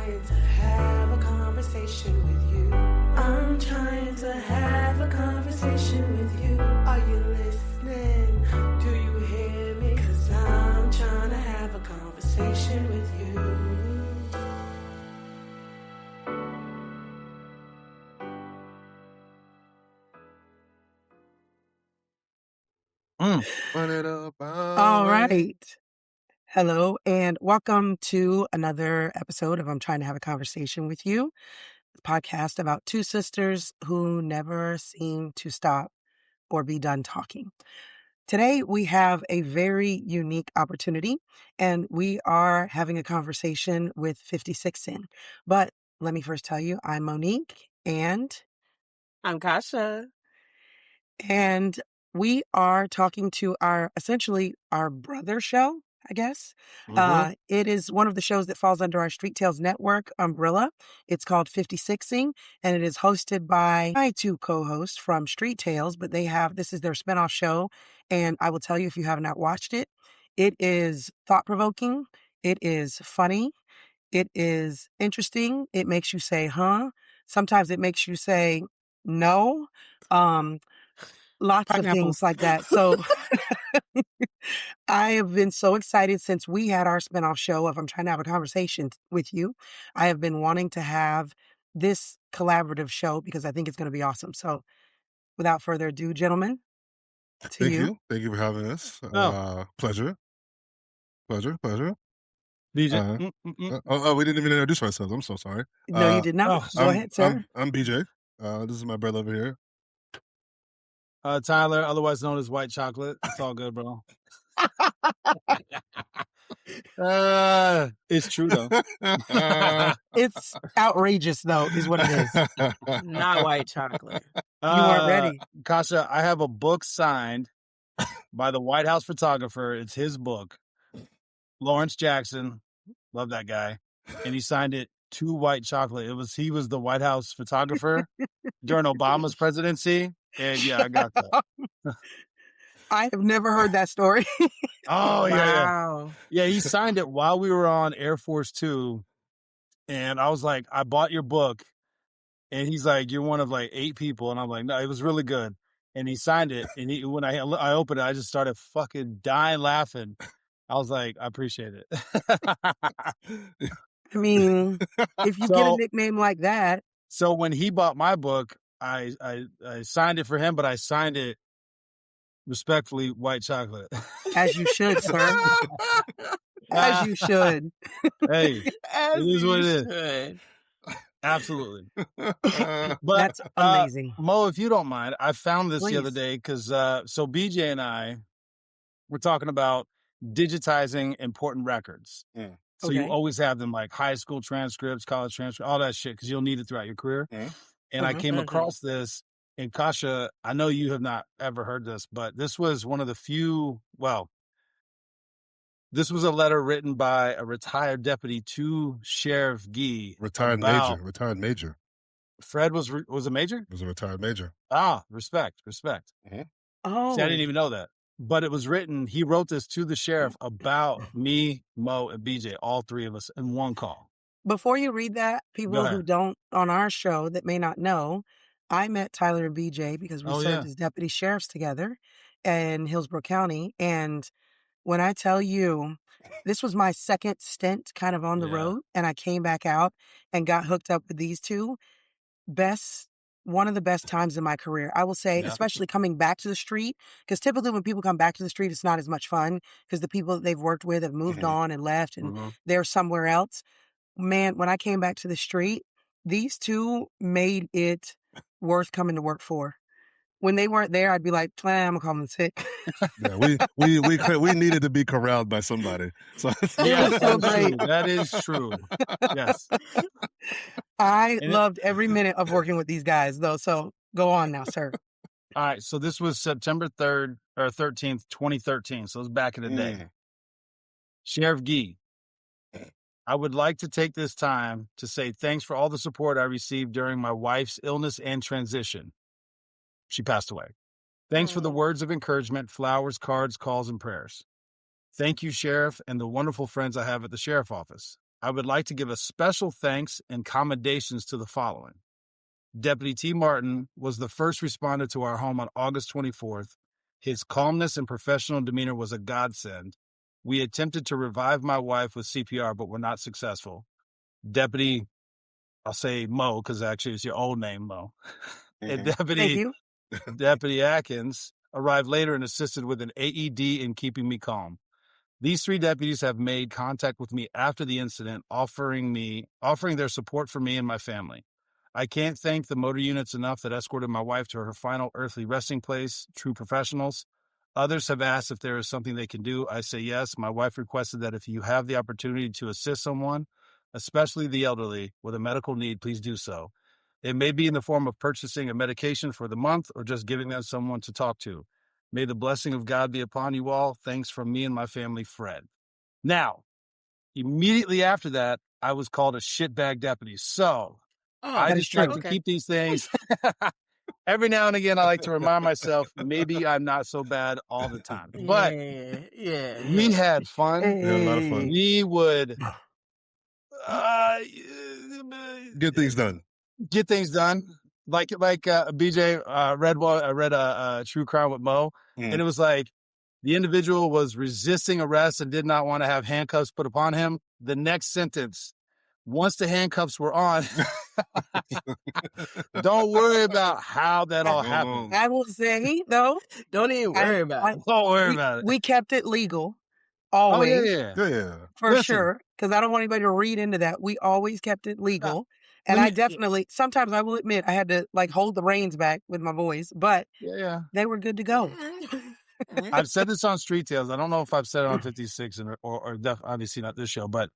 trying to have a conversation with you. I'm trying to have a conversation with you. Are you listening? Do you hear me? 'Cause I'm trying to have a conversation with you. Run it up. All right. Hello, and welcome to another episode of I'm Trying to Have a Conversation with You, a podcast about two sisters who never seem to stop or be done talking. Today, we have a very unique opportunity, and we are having a conversation with 56'N. But let me first tell you, I'm Monique, and I'm Kasha. we are talking to essentially our brother show, I guess. It is one of the shows that falls under our Street Tales Network umbrella. It's called 56'N, and it is hosted by my two co-hosts from Street Tales, but this is their spinoff show. And I will tell you, if you have not watched it, it is thought-provoking. It is funny. It is interesting. It makes you say, huh? Sometimes it makes you say, no. Lots of things like that. So I have been so excited since we had our spinoff show of I'm Trying to Have a Conversation with You. I have been wanting to have this collaborative show because I think it's going to be awesome. So without further ado, gentlemen, Thank you. Thank you for having us. Pleasure. BJ. we didn't even introduce ourselves. I'm so sorry. No, you did not. Go ahead, sir. I'm BJ. This is my brother over here. Tyler, otherwise known as White Chocolate. It's all good, bro. It's true, though. It's outrageous, though, is what it is. Not White Chocolate. You weren't ready. Kasha, I have a book signed by the White House photographer. It's his book. Lawrence Jackson. Love that guy. And he signed it to White Chocolate. He was the White House photographer during Obama's presidency. And yeah, I got that. I have never heard that story. Oh, yeah. Wow. Yeah, he signed it while we were on Air Force 2. And I was like, I bought your book. And he's like, you're one of like 8 people. And I'm like, no, it was really good. And he signed it. And when I opened it, I just started fucking dying laughing. I was like, I appreciate it. I mean, if you get a nickname like that. So when he bought my book, I signed it for him, but I signed it respectfully, White Chocolate. As you should, sir. As you should. Hey, it is what it is. Absolutely. But that's amazing. Mo, if you don't mind, I found this the other day because so BJ and I were talking about digitizing important records. Yeah. So you always have them like high school transcripts, college transcripts, all that shit, because you'll need it throughout your career. Yeah. And I came across this, and Kasha, I know you have not ever heard this, but this was one of the few, this was a letter written by a retired deputy to Sheriff Gee. Retired major. Fred was a major? Was a retired major. Ah, respect. Mm-hmm. Oh. See, I didn't even know that. But it was written, he wrote this to the sheriff about me, Mo, and BJ, all 3 of us in one call. Before you read that, people who don't, on our show that may not know, I met Tyler and BJ because we served as deputy sheriffs together in Hillsborough County. And when I tell you, this was my second stint kind of on the road, and I came back out and got hooked up with these two. One of the best times in my career, I will say, especially coming back to the street, because typically when people come back to the street, it's not as much fun because the people that they've worked with have moved on and left and they're somewhere else. Man, when I came back to the street, these two made it worth coming to work for. When they weren't there, I'd be like, I'm gonna call them sick. Yeah, we needed to be corralled by somebody. So yeah, so great. That is true. Yes. I loved every minute of working with these guys, though. So go on now, sir. All right. So this was September 3rd or 13th, 2013. So it was back in the day. Sheriff Gee, I would like to take this time to say thanks for all the support I received during my wife's illness and transition. She passed away. Thanks for the words of encouragement, flowers, cards, calls, and prayers. Thank you, Sheriff, and the wonderful friends I have at the Sheriff office. I would like to give a special thanks and commendations to the following. Deputy T. Martin was the first responder to our home on August 24th. His calmness and professional demeanor was a godsend. We attempted to revive my wife with CPR, but were not successful. Deputy, I'll say Mo, because actually it's your old name, Mo. And Thank you. Deputy Atkins arrived later and assisted with an AED in keeping me calm. These 3 deputies have made contact with me after the incident, offering their support for me and my family. I can't thank the motor units enough that escorted my wife to her final earthly resting place, true professionals. Others have asked if there is something they can do. I say yes. My wife requested that if you have the opportunity to assist someone, especially the elderly, with a medical need, please do so. It may be in the form of purchasing a medication for the month or just giving them someone to talk to. May the blessing of God be upon you all. Thanks from me and my family, Fred. Now, immediately after that, I was called a shitbag deputy. So I just like to keep these things. Every now and again, I like to remind myself, maybe I'm not so bad all the time. But we had fun. We had a lot of fun. We would get things done. Like BJ read a True Crime with Mo, and it was like the individual was resisting arrest and did not want to have handcuffs put upon him. The next sentence, once the handcuffs were on, don't worry about how that all happened. I will say, though, don't even worry about it. Don't worry about it. We kept it legal. Always. Oh, yeah. For sure. Because I don't want anybody to read into that. We always kept it legal. And I definitely, sometimes I will admit, I had to like hold the reins back with my voice, but they were good to go. I've said this on Street Tales. I don't know if I've said it on 56 or obviously not this show, but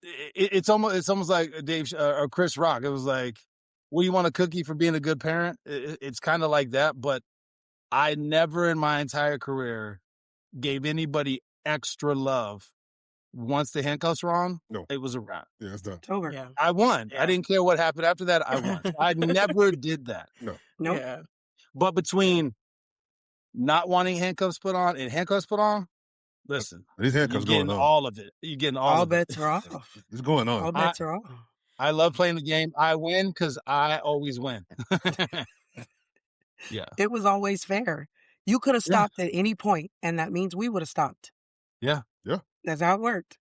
it's almost like Dave or Chris Rock. It was like, well, you want a cookie for being a good parent? It's kind of like that, but I never in my entire career gave anybody extra love. Once the handcuffs were on, it was a wrap. Yeah, it's done. It's over. Yeah. I won. I didn't care what happened after that. I won. I never did that. No. Yeah. But between not wanting handcuffs put on and handcuffs put on, listen, these handcuffs you're going getting on. all of it. You're getting all of bets it. are off. It's going on. All bets are off. I love playing the game. I win because I always win. Yeah. It was always fair. You could have stopped at any point, and that means we would have stopped. Yeah. Yeah. That's how it worked.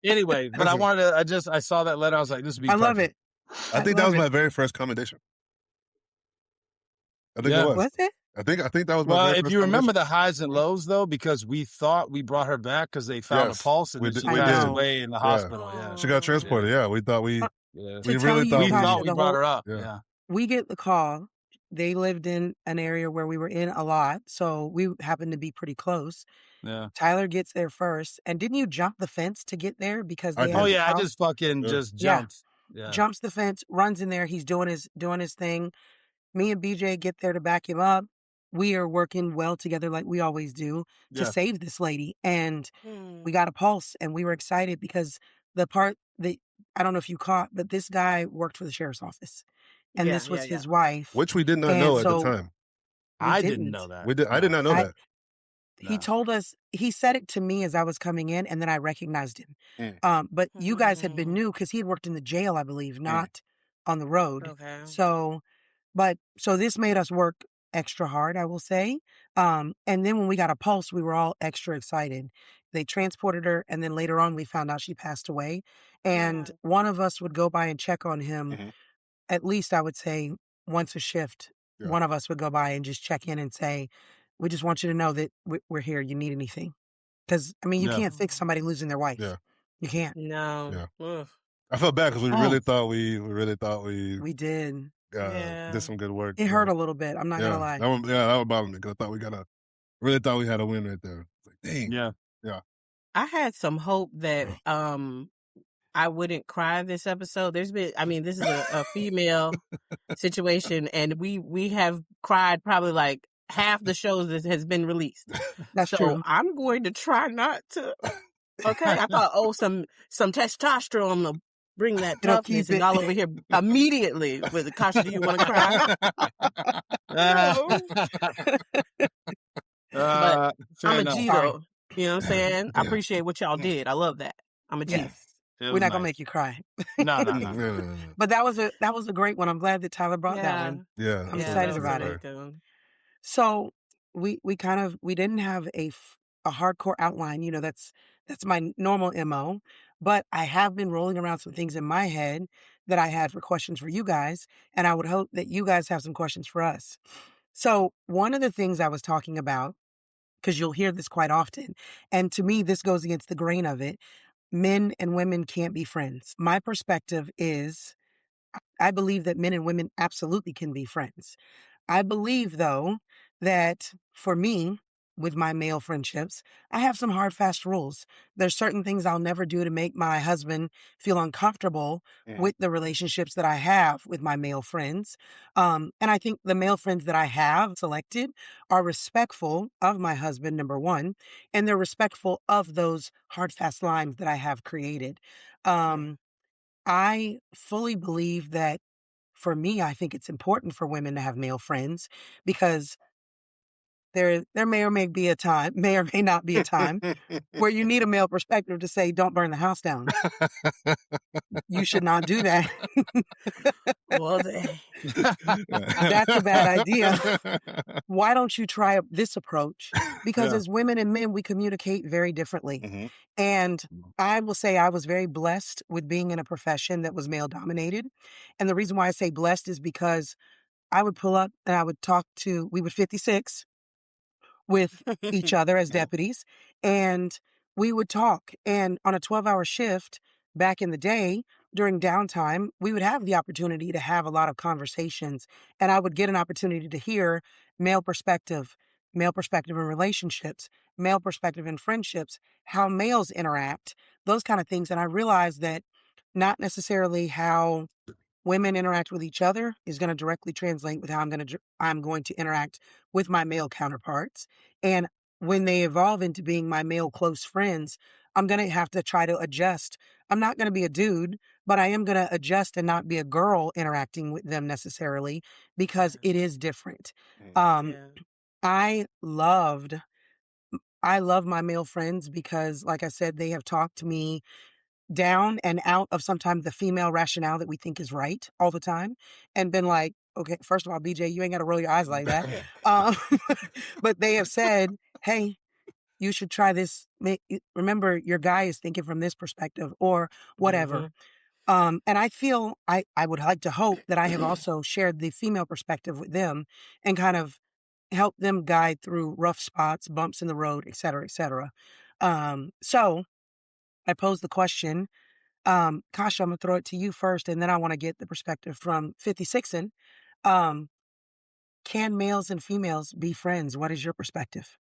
Anyway, but I wanted to, I saw that letter. I was like, this would be perfect. Love it. I think that was my very first commendation. I think it was. Was it? I think that was my very first. Well, if you remember the highs and lows, though, because we thought we brought her back because they found a pulse and she passed away in the hospital. Yeah. She got transported. Yeah, we thought we really thought we brought her up. Yeah. We get the call. They lived in an area where we were in a lot, so we happened to be pretty close. Yeah. Tyler gets there first. And didn't you jump the fence to get there? Because I just fucking just jumped. Yeah. Jumps the fence, runs in there. He's doing his thing. Me and BJ get there to back him up. We are working well together like we always do to save this lady. And we got a pulse and we were excited because the part that I don't know if you caught, but this guy worked for the sheriff's office. And this was his wife. Which we did not know at the time. I didn't know that. I did not know that. He told us, he said it to me as I was coming in, and then I recognized him. But you guys had been new because he had worked in the jail, I believe, not on the road. Okay. So this made us work extra hard, I will say. And then when we got a pulse, we were all extra excited. They transported her, and then later on we found out she passed away. And one of us would go by and check on him, at least I would say once a shift. Yeah. One of us would go by and just check in and say, we just want you to know that we're here. You need anything? Because, I mean, you can't fix somebody losing their wife. Yeah. You can't. No. Yeah. I felt bad because we really thought we did. Did some good work. It hurt a little bit. I'm not gonna lie. That would bother me because I thought really thought we had a win right there. Like, dang. Yeah. I had some hope that I wouldn't cry this episode. This is a female situation, and we have cried probably like half the shows that has been released. That's true. I'm going to try not to. Okay, I thought, some testosterone will bring that toughness, and all over here immediately with Kasha. Do you want to cry? No. But I'm a G though. You know what I'm saying? I appreciate what y'all did. I love that. I'm a G. Yes. We're not gonna make you cry. No. But that was a great one. I'm glad that Tyler brought that one. Yeah. I'm Yeah, excited that was about a really it. good one. So we didn't have a hardcore outline. You know, that's my normal MO. But I have been rolling around some things in my head that I had for questions for you guys, and I would hope that you guys have some questions for us. So one of the things I was talking about, because you'll hear this quite often, and to me this goes against the grain of it, men and women can't be friends. My perspective is I believe that men and women absolutely can be friends. I believe, though, that for me, with my male friendships, I have some hard, fast rules. There's certain things I'll never do to make my husband feel uncomfortable with the relationships that I have with my male friends. And I think the male friends that I have selected are respectful of my husband, number one, and they're respectful of those hard, fast lines that I have created. I fully believe that for me, I think it's important for women to have male friends because there may or may not be a time where you need a male perspective to say, don't burn the house down. You should not do that. Well, That's a bad idea. Why don't you try this approach? Because as women and men, we communicate very differently. And I will say I was very blessed with being in a profession that was male dominated. And the reason why I say blessed is because I would pull up and we would 56 with each other as deputies, and we would talk. And on a 12-hour shift back in the day, during downtime, we would have the opportunity to have a lot of conversations, and I would get an opportunity to hear male perspective in relationships, male perspective in friendships, how males interact, those kind of things. And I realized that not necessarily how women interact with each other is going to directly translate with how I'm going to interact with my male counterparts. And when they evolve into being my male close friends, I'm going to have to try to adjust. I'm not going to be a dude, but I am going to adjust and not be a girl interacting with them necessarily because it is different. I love my male friends because, like I said, they have talked to me down and out of sometimes the female rationale that we think is right all the time and been like, okay, first of all, BJ, you ain't got to roll your eyes like that. But they have said, hey, you should try this. Remember, your guy is thinking from this perspective or whatever. And I feel I would like to hope that I have also shared the female perspective with them and kind of help them guide through rough spots, bumps in the road, et cetera, et cetera. So I pose the question, Kasha, I'm gonna throw it to you first, and then I want to get the perspective from 56'N. Can males and females be friends? What is your perspective?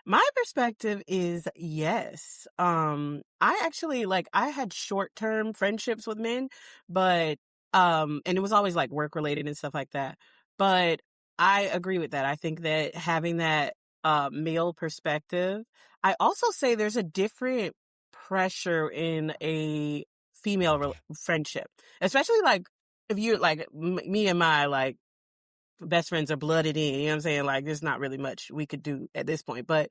My perspective is yes. I actually I had short-term friendships with men, but and it was always like work related and stuff like that. But I agree with that. I think that having that male perspective, I also say there's a different pressure in a female friendship, especially like if you me and my best friends are blooded in, you know what I'm saying? Like, there's not really much we could do at this point. But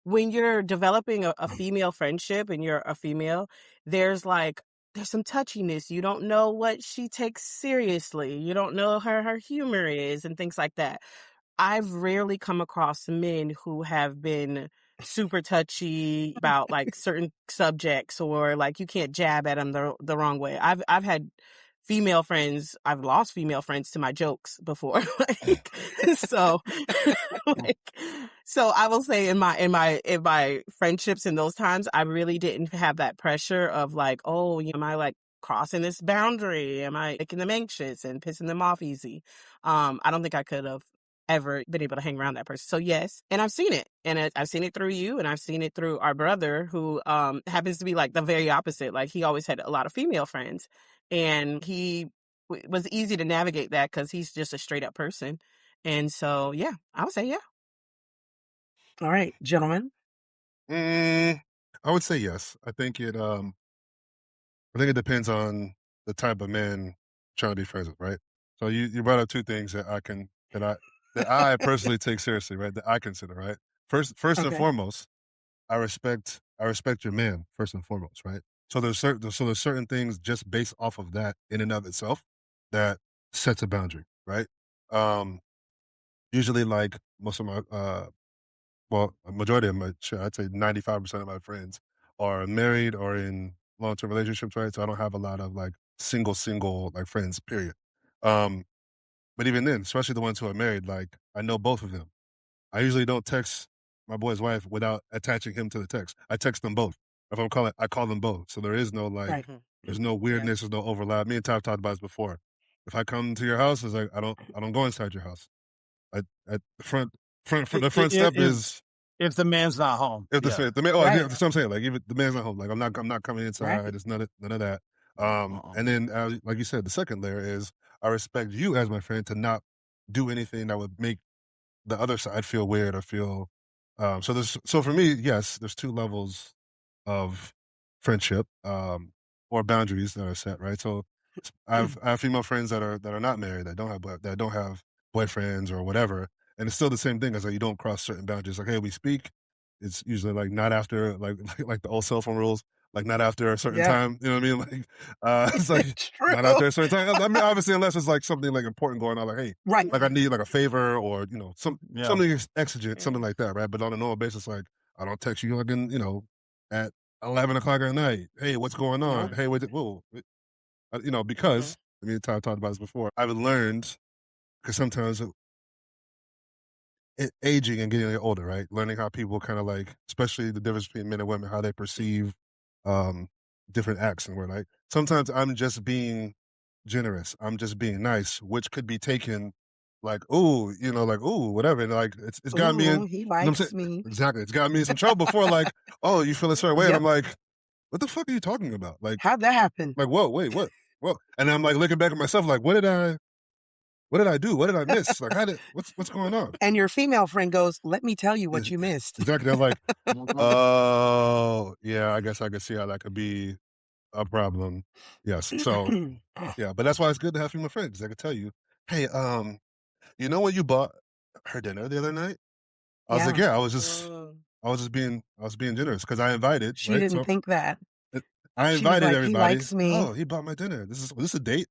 when you're developing a female friendship and you're a female, there's some touchiness. You don't know what she takes seriously. You don't know her humor is and things like that. I've rarely come across men who have been super touchy about certain subjects or you can't jab at them the wrong way. I've had female friends. I've lost female friends to my jokes before. So, so I will say in my friendships in those times, I really didn't have that pressure of oh, am I crossing this boundary? Am I making them anxious and pissing them off easy? I don't think I could have ever been able to hang around that person. So yes, and I've seen it, and I've seen it through you, and I've seen it through our brother who happens to be the very opposite. He always had a lot of female friends, and he was easy to navigate that because he's just a straight up person. And so yeah, I would say yeah. All right, gentlemen. I would say yes. I think it depends on the type of man trying to be friends with, right? So you brought up two things that I personally take seriously, right? That I consider, right? First and foremost, I respect your man first and foremost, right? So there's certain things just based off of that in and of itself that sets a boundary, right? Usually, like most of my well, a majority of my, sure, I'd say 95% of my friends are married or in long-term relationships, right? So I don't have a lot of like single like friends, period. Um, but even then, especially the ones who are married, like I know both of them. I usually don't text my boy's wife without attaching him to the text. I text them both. If I'm calling, I call them both. So there is no like, Right. there's no weirdness, there's no overlap. Me and Ty have talked about this before. If I come to your house, it's like I don't go inside your house. At the front step is if the man's not home. if Yeah. the man. Oh, Right. yeah, that's what I'm saying. Like, even the man's not home. Like, I'm not coming inside. Right. It's none of that. And then, like you said, the second layer is I respect you as my friend to not do anything that would make the other side feel weird or feel. So for me, yes, there's two levels of friendship or boundaries that are set, right? So I have female friends that are not married, that don't have boyfriends or whatever, and it's still the same thing as like you don't cross certain boundaries. Like, hey, we speak. It's usually like not after like the old cell phone rules, like not after a certain Yeah. time. You know what I mean? Like it's like It's true. not after a certain time. I mean, obviously, unless it's like something like important going on, like hey, Right. like I need like a favor or something exigent, something Mm-hmm. like that, right? But on a normal basis, like I don't text you like at 11 o'clock at night. Hey, what's going on? Nope. Hey, whoa, because I mean, Ty talked about this before. I've learned because sometimes aging and getting older, right? Learning how people kind of like, especially the difference between men and women, how they perceive different acts, and we're like, sometimes I'm just being generous. I'm just being nice, which could be taken like, ooh, like, ooh, whatever. And like, it's gotten me in, Ooh, he you know what I'm saying? likes me. Exactly. It's gotten me in some trouble before, like, oh, you feel a certain way. And I'm Yep. like, what the fuck are you talking about? How'd that happen? Like, whoa, wait, what? Well, and I'm like looking back at myself, like, what did I do? What did I miss? Like, what's going on? And your female friend goes, let me tell you what you missed. Exactly. I'm like, oh, yeah, I guess I could see how that could be a problem. Yes. So, yeah, but that's why it's good to have female friends. I could tell you, hey, when you bought her dinner the other night? I was like, Yeah. yeah, I was being generous because I invited, She right? didn't So think that. I She was invited like, he everybody. likes me. Oh, he bought my dinner. Was this a date?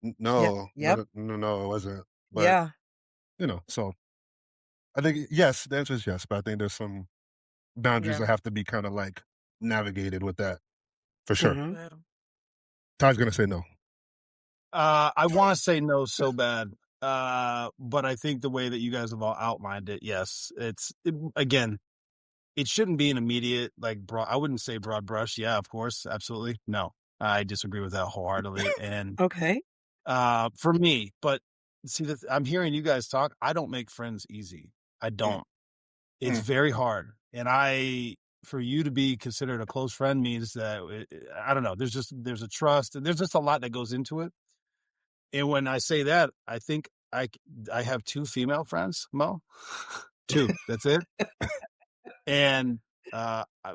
Yep. No, Yep. no, it wasn't. But Yeah. so I think yes, the answer is yes, but I think there's some boundaries that have to be kind of like navigated with that for sure. Mm-hmm. Ty's gonna say no. I want to say no so bad, but I think the way that you guys have all outlined it, yes, again, it shouldn't be an immediate like broad. I wouldn't say broad brush. Yeah, of course, absolutely. No, I disagree with that wholeheartedly. And Okay. for me, but see, I'm hearing you guys talk. I don't make friends easy. I don't. It's very hard, and for you to be considered a close friend means that I don't know. There's a trust, and there's just a lot that goes into it. And when I say that, I think I have two female friends, Mo. Two. That's it. And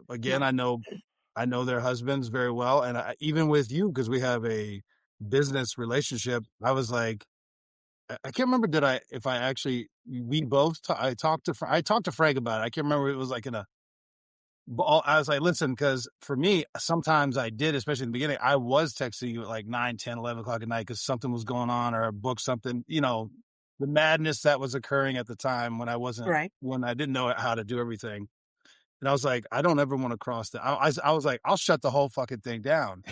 again, I know their husbands very well, and even with you, because we have a business relationship. I was like, I can't remember I talked to Frank about it. I can't remember. It was like I was like, listen, because for me, sometimes I did, especially in the beginning, I was texting you at like 9, 10, 11 o'clock at night because something was going on or I booked something, the madness that was occurring at the time when Right. when I didn't know how to do everything. And I was like, I don't ever want to cross that. I was like, I'll shut the whole fucking thing down.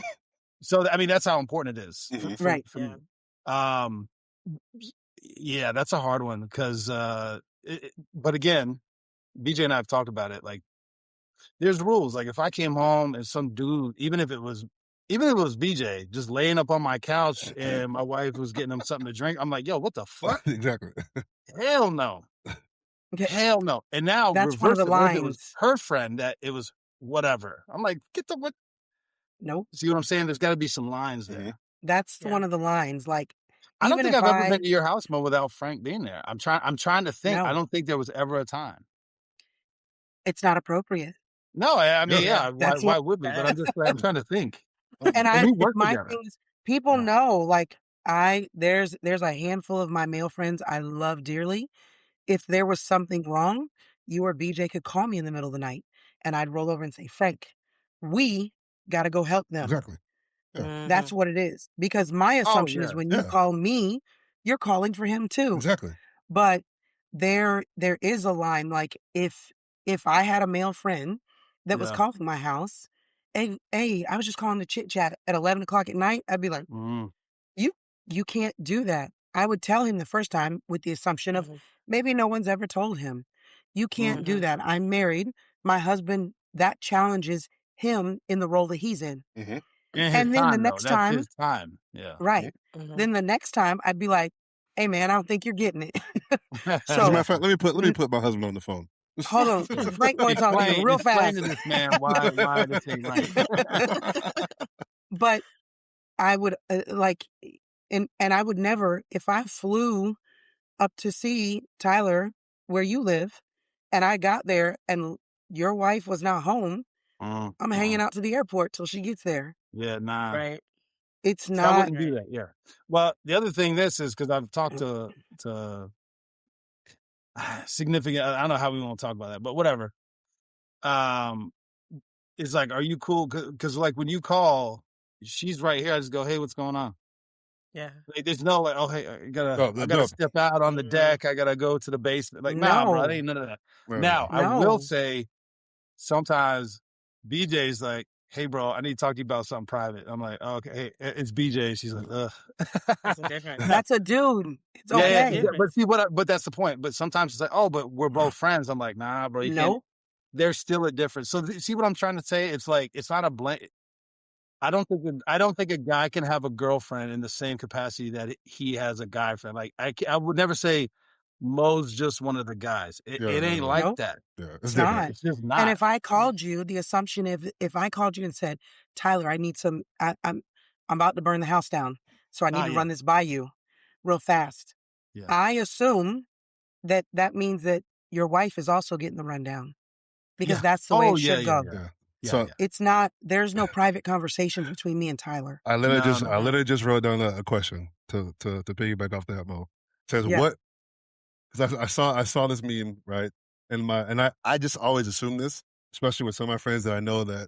So, I mean, that's how important it is. Right. For me. Yeah, that's a hard one because, but again, BJ and I have talked about it. Like, there's rules. Like, if I came home and some dude, even if it was BJ, just laying up on my couch and my wife was getting him something to drink, I'm like, yo, what the fuck? Exactly. Hell no. Okay. Hell no. And now That's one of reverse the it. What if it was lines. her friend that it was whatever? I'm like, what? Nope. See what I'm saying? There's got to be some lines there. That's one of the lines. Like, I don't even think if I've ever been to your house, Mo, without Frank being there. I'm trying to think. No. I don't think there was ever a time. It's not appropriate. No, I mean, yeah. That's why would we? But I'm trying to think. And we work my together. thing is, people know, like, there's a handful of my male friends I love dearly. If there was something wrong, you or BJ could call me in the middle of the night. and I'd roll over and say, Frank, we got to go help them. Exactly. Yeah. That's what it is. Because my assumption is when you Yeah. call me, you're calling for him too. Exactly. But there is a line, like if I had a male friend that was calling my house, hey, I was just calling to chit chat at 11 o'clock at night, I'd be like, you can't do that. I would tell him the first time with the assumption of maybe no one's ever told him. You can't do that. I'm married. My husband, that challenges him in the role that he's in. In his And then the time, though. next That's time, his time. Yeah. right. Then the next time I'd be like, hey man, I don't think you're getting it. As a So matter of fact, let me put my husband on the phone. hold on. Frank want to talk to you real Explain fast. to this man why this ain't right. But I would and I would never, if I flew up to see Tyler where you live and I got there and your wife was not home, I'm hanging out to the airport till she gets there. Yeah, nah. Right. It's So I not. wouldn't do that. Yeah. Well, the other thing, this is because I've talked to significant. I don't know how we want to talk about that, but whatever. It's like, are you cool? Because like when you call, she's right here. I just go, hey, what's going on? Yeah. Like, there's no like, oh, hey, I gotta step out on the deck. I gotta go to the basement. Like, nah, bro, it ain't none of that. Right. Now, I will No. say, sometimes BJ's like, hey, bro, I need to talk to you about something private. I'm like, oh, okay, hey, it's BJ. She's like, ugh. That's a difference. That's a dude. It's Yeah, okay. yeah, but see but that's the point. But sometimes it's like, oh, but we're both friends. I'm like, nah, bro, you can't. No. There's still a difference. So see what I'm trying to say? It's like, it's not a blank. I don't think a guy can have a girlfriend in the same capacity that he has a guy friend. Like I would never say Mo's just one of the guys. It ain't like Nope. that. Yeah, It's different. not. It's just not. And if I called you, the assumption if I called you and said, Tyler, I need some, I'm about to burn the house down, so I need to run this by you real fast. Yeah. I assume that means that your wife is also getting the rundown because that's the way it should go. So it's not. There's no private conversations between me and Tyler. I literally just wrote down a question to piggyback off that, Mo. It says what? Because I saw this meme, right? And I just always assume this, especially with some of my friends that I know that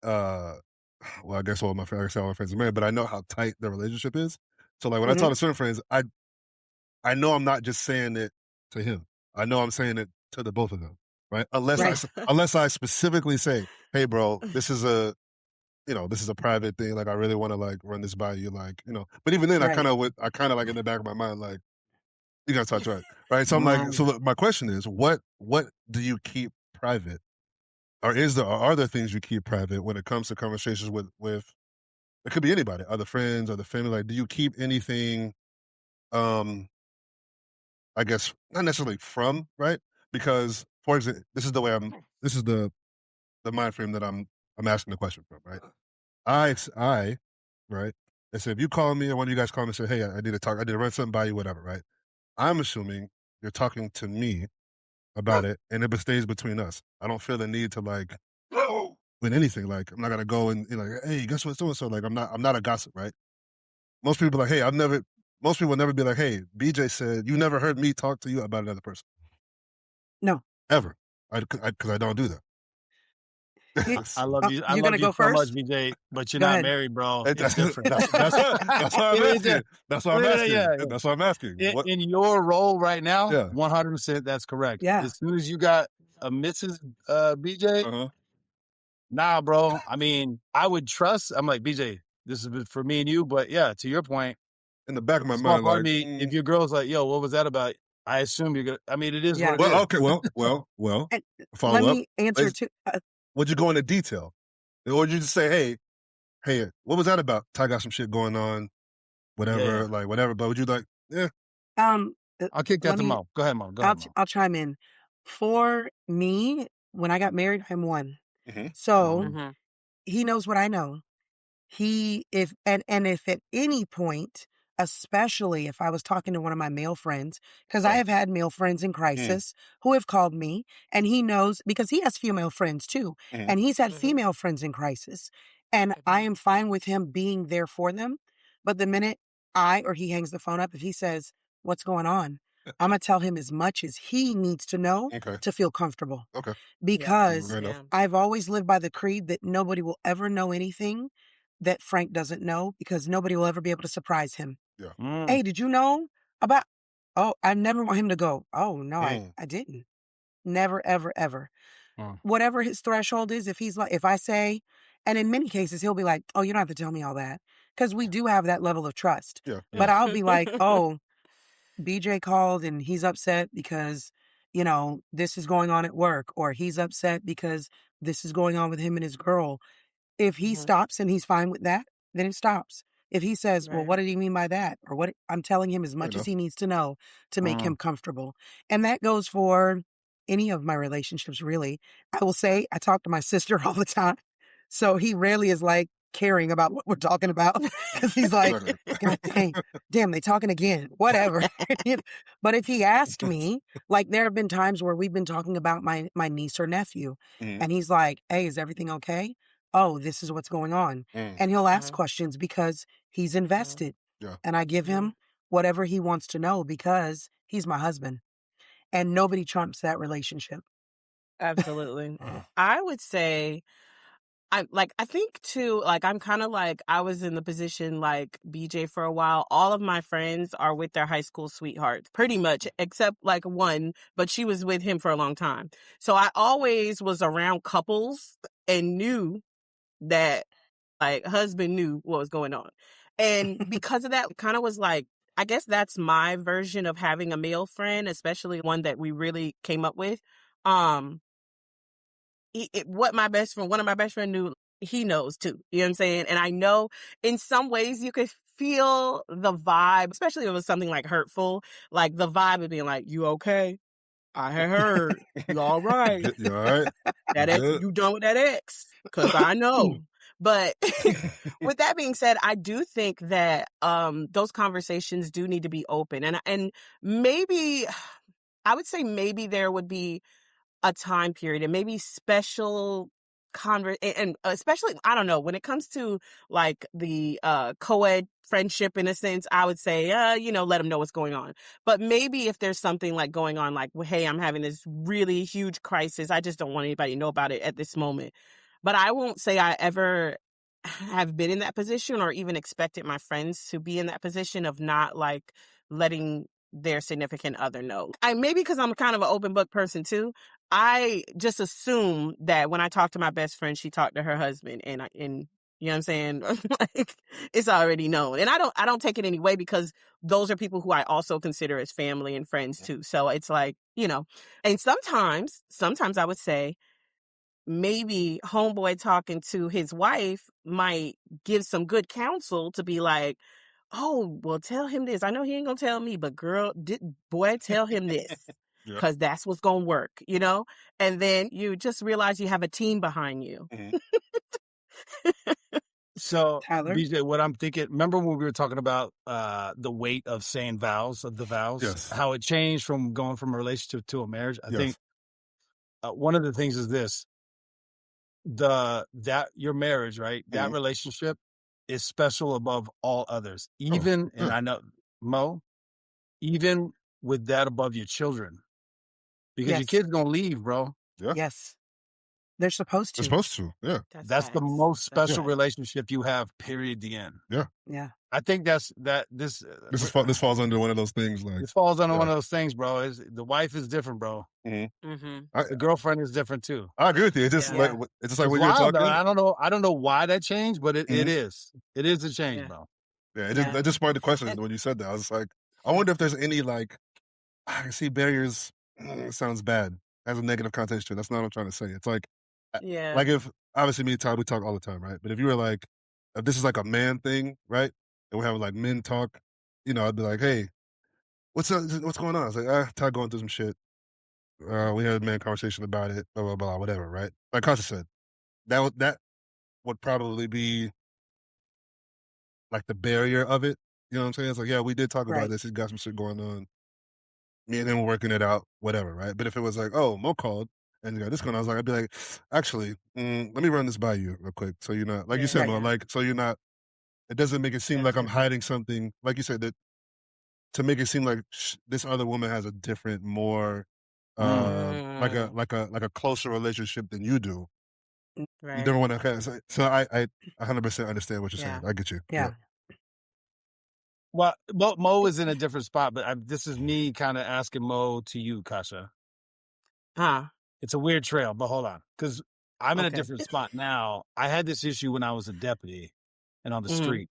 well, I guess all my friends are married, but I know how tight their relationship is. So like when I talk to certain friends, I know I'm not just saying it to him. I know I'm saying it to the both of them, right? Unless I specifically say, hey, bro, this is a private thing. Like I really want to like run this by you, like But even then, I kind of like in the back of my mind, like you gotta touch right? So I'm like, so look, my question is, what do you keep private, or are there things you keep private when it comes to conversations with it could be anybody, other friends, other family? Like, do you keep anything? I guess not necessarily from, right? Because for example, this is the mind frame that I'm asking the question from, right? I right? I said, if you call me or one of you guys call me and say, hey, I need to talk, I need to run something by you, whatever, right? I'm assuming you're talking to me about it and it stays between us. I don't feel the need to like with anything. Like I'm not gonna go and like, hey, guess what, so and so. Like I'm not a gossip, right? Most people are like, hey, most people will never be like, hey, BJ said, you never heard me talk to you about another person. No. Ever. Because I don't do that. I love you. I You're love gonna you go so first? much, BJ, but you're Go not ahead. married, bro. That's It's different. that's why I'm asking. That's why I'm asking. Yeah. That's why I'm asking. In your role right now, Yeah. 100%, that's correct. Yeah. As soon as you got a Mrs. BJ, nah, bro. I mean, I would trust. I'm like, BJ, this is for me and you. But yeah, to your point, in the back of my small mind, part like, of me, if your girl's like, yo, what was that about? I assume you're gonna. I mean, it is what it is. well, okay, well. And Follow let up. me answer too. Would you go into detail, or would you just say, hey, what was that about? Ty got some shit going on, whatever, like whatever. But would you like, yeah? I'll kick that to Mo. Go ahead, Mo. Go ahead, Mo. I'll chime in. For me, when I got married, I'm one. Mm-hmm. So he knows what I know. If at any point, especially if I was talking to one of my male friends, because I have had male friends in crisis who have called me, and he knows because he has female friends too, and he's had female friends in crisis, and I am fine with him being there for them. But the minute I or he hangs the phone up, if he says, "What's going on?" I'm going to tell him as much as he needs to know to feel comfortable. Okay. Because Yeah. I've always lived by the creed that nobody will ever know anything that Frank doesn't know, because nobody will ever be able to surprise him. Yeah. Hey, did you know about... Oh, I never want him to go, oh, no, I didn't. Never, ever, ever. Whatever his threshold is, if I say, and in many cases, he'll be like, oh, you don't have to tell me all that. Because we do have that level of trust. Yeah. But I'll be like, oh, BJ called and he's upset because, this is going on at work, or he's upset because this is going on with him and his girl. If he stops and he's fine with that, then it stops. If he says, well, Right. what did he mean by that? Or what, I'm telling him as much as he needs to know to make him comfortable. And that goes for any of my relationships, really. I will say, I talk to my sister all the time. So he rarely is like caring about what we're talking about, because he's like, God damn, they talking again, whatever. But if he asked me, like, there have been times where we've been talking about my niece or nephew, and he's like, hey, is everything okay? Oh, this is what's going on. And he'll ask questions because he's invested. Yeah. And I give him whatever he wants to know because he's my husband. And nobody trumps that relationship. Absolutely. I would say, I think too, I'm kind of I was in the position like BJ for a while. All of my friends are with their high school sweethearts, pretty much, except one, but she was with him for a long time. So I always was around couples and knew that husband knew what was going on. And because of that, kind of was I guess that's my version of having a male friend, especially one that we really came up with. What one of my best friend knew, he knows too. You know what I'm saying? And I know in some ways you could feel the vibe, especially if it was something hurtful, the vibe of being you okay? I had heard. You all right? You all right? That ex, you done with that ex? Because I know. But with that being said, I do think that those conversations do need to be open. And maybe, I would say maybe there would be a time period and maybe special and especially, I don't know, when it comes to the co-ed friendship, in a sense, I would say, let them know what's going on. But maybe if there's something going on, well, hey, I'm having this really huge crisis, I just don't want anybody to know about it at this moment. But I won't say I ever have been in that position or even expected my friends to be in that position of not letting their significant other know. Maybe because I'm kind of an open book person too. I just assume that when I talk to my best friend, she talked to her husband, and you know what I'm saying? It's already known. And I don't take it any way, because those are people who I also consider as family and friends too. So it's and sometimes I would say maybe homeboy talking to his wife might give some good counsel to be like, oh, well, tell him this. I know he ain't gonna tell me, but girl, boy, tell him this. Because that's what's going to work, And then you just realize you have a team behind you. So, Tyler? BJ, what I'm thinking, remember when we were talking about the weight of saying vows, of the vows? Yes. How it changed from going from a relationship to a marriage? I think one of the things is this. That your marriage, right? That relationship is special above all others. Even, and I know, Mo, even with that above your children. Because your kids gonna leave, bro. Yeah. Yes. They're supposed to. They're supposed to. Yeah. That's the most special relationship you have, period, the end. Yeah. Yeah. I think this falls under one of those things. This falls under one of those things, bro. The wife is different, bro. The girlfriend is different too. I agree with you. It's just it's like when you're talking. I don't know why that changed, but it is. It is a change, bro. Yeah. That just sparked the question when you said that. I was like, I wonder if there's any I see barriers. It sounds bad. Has a negative connotation. That's not what I'm trying to say. It's if obviously me and Todd, we talk all the time, right? But if you were if this is a man thing, right? And we're having men talk, I'd be like, hey, what's going on? I was like, Todd going through some shit. We had a man conversation about it, blah, blah, blah, whatever, right? Like Kasha said, that would probably be the barrier of it. You know what I'm saying? It's yeah, we did talk about this. He's got some shit going on. Me and him were working it out, whatever, right? But if it was Mo called and you got this going on, I'd be like, actually, let me run this by you real quick. So you're not, you said, Mo, so you're not, it doesn't make it seem like I'm hiding something. Like you said, that to make it seem like this other woman has a different, more like a closer relationship than you do. Right. You never want to. So I 100% understand what you're saying. I get you. Yeah. Well, Mo is in a different spot, but this is me kind of asking Mo to you, Kasha. It's a weird trail, but hold on, because I'm in a different spot now. I had this issue when I was a deputy and on the street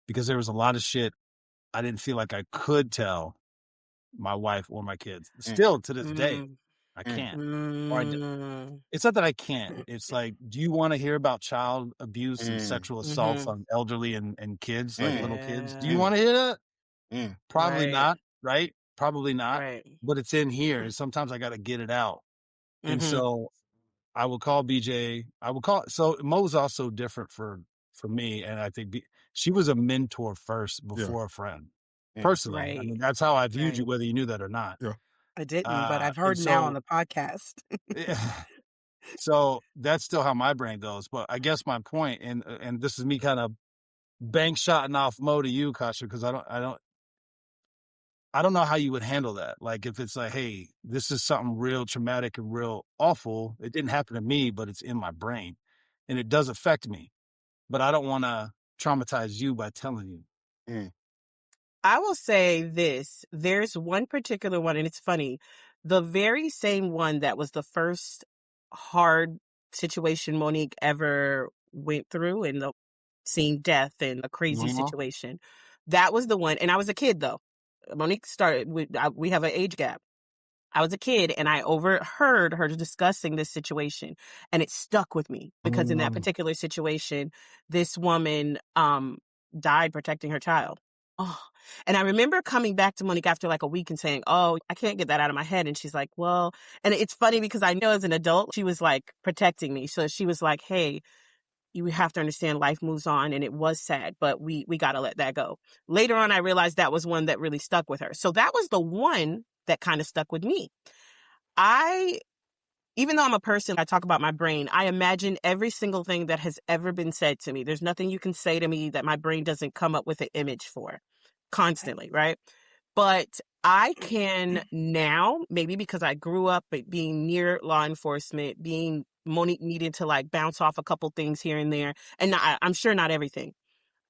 because there was a lot of shit I didn't feel like I could tell my wife or my kids. Still to this day, I can't. Or it's not that I can't. It's like, do you want to hear about child abuse and sexual assaults on elderly and kids, like little kids? Do you want to hear that? Probably not, right? Probably not. Right. But it's in here, and sometimes I got to get it out. And so I will call BJ. So Mo's also different for me, and I think she was a mentor first before a friend. Personally, I mean, that's how I viewed you, whether you knew that or not. Yeah. I didn't, but I've heard now on the podcast. So that's still how my brain goes. But I guess my point, and this is me kind of bank shotting off Mo to you, Kasha, because I don't know how you would handle that. Like if it's like, hey, this is something real traumatic and real awful. It didn't happen to me, but it's in my brain, and it does affect me. But I don't want to traumatize you by telling you. I will say this. There's one particular one, and it's funny. The very same one that was the first hard situation Monique ever went through, and seeing death and a crazy situation. That was the one. And I was a kid, though. Monique started, we have an age gap. I was a kid, and I overheard her discussing this situation, and it stuck with me because in that particular situation, this woman died protecting her child. Oh, and I remember coming back to Monique after like a week and saying, oh, I can't get that out of my head. And she's like, well, and it's funny because I know as an adult, she was like protecting me. So she was like, hey, you have to understand life moves on, and it was sad, but we got to let that go. Later on, I realized that was one that really stuck with her. So that was the one that kind of stuck with me. Even though I'm a person, I talk about my brain, I imagine every single thing that has ever been said to me. There's nothing you can say to me that my brain doesn't come up with an image for constantly, right? But I can now, maybe because I grew up being near law enforcement, being Monique needing to like bounce off a couple things here and there, and I'm sure not everything.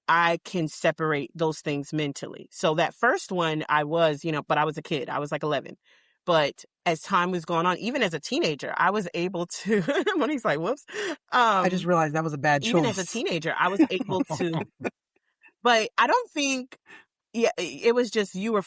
I can separate those things mentally. So that first one, I was, but I was a kid. I was like 11. But as time was going on, even as a teenager, I was able to, Monique's like, whoops. I just realized that was a bad choice. Even as a teenager, I was able to, but I don't think, it was just, you were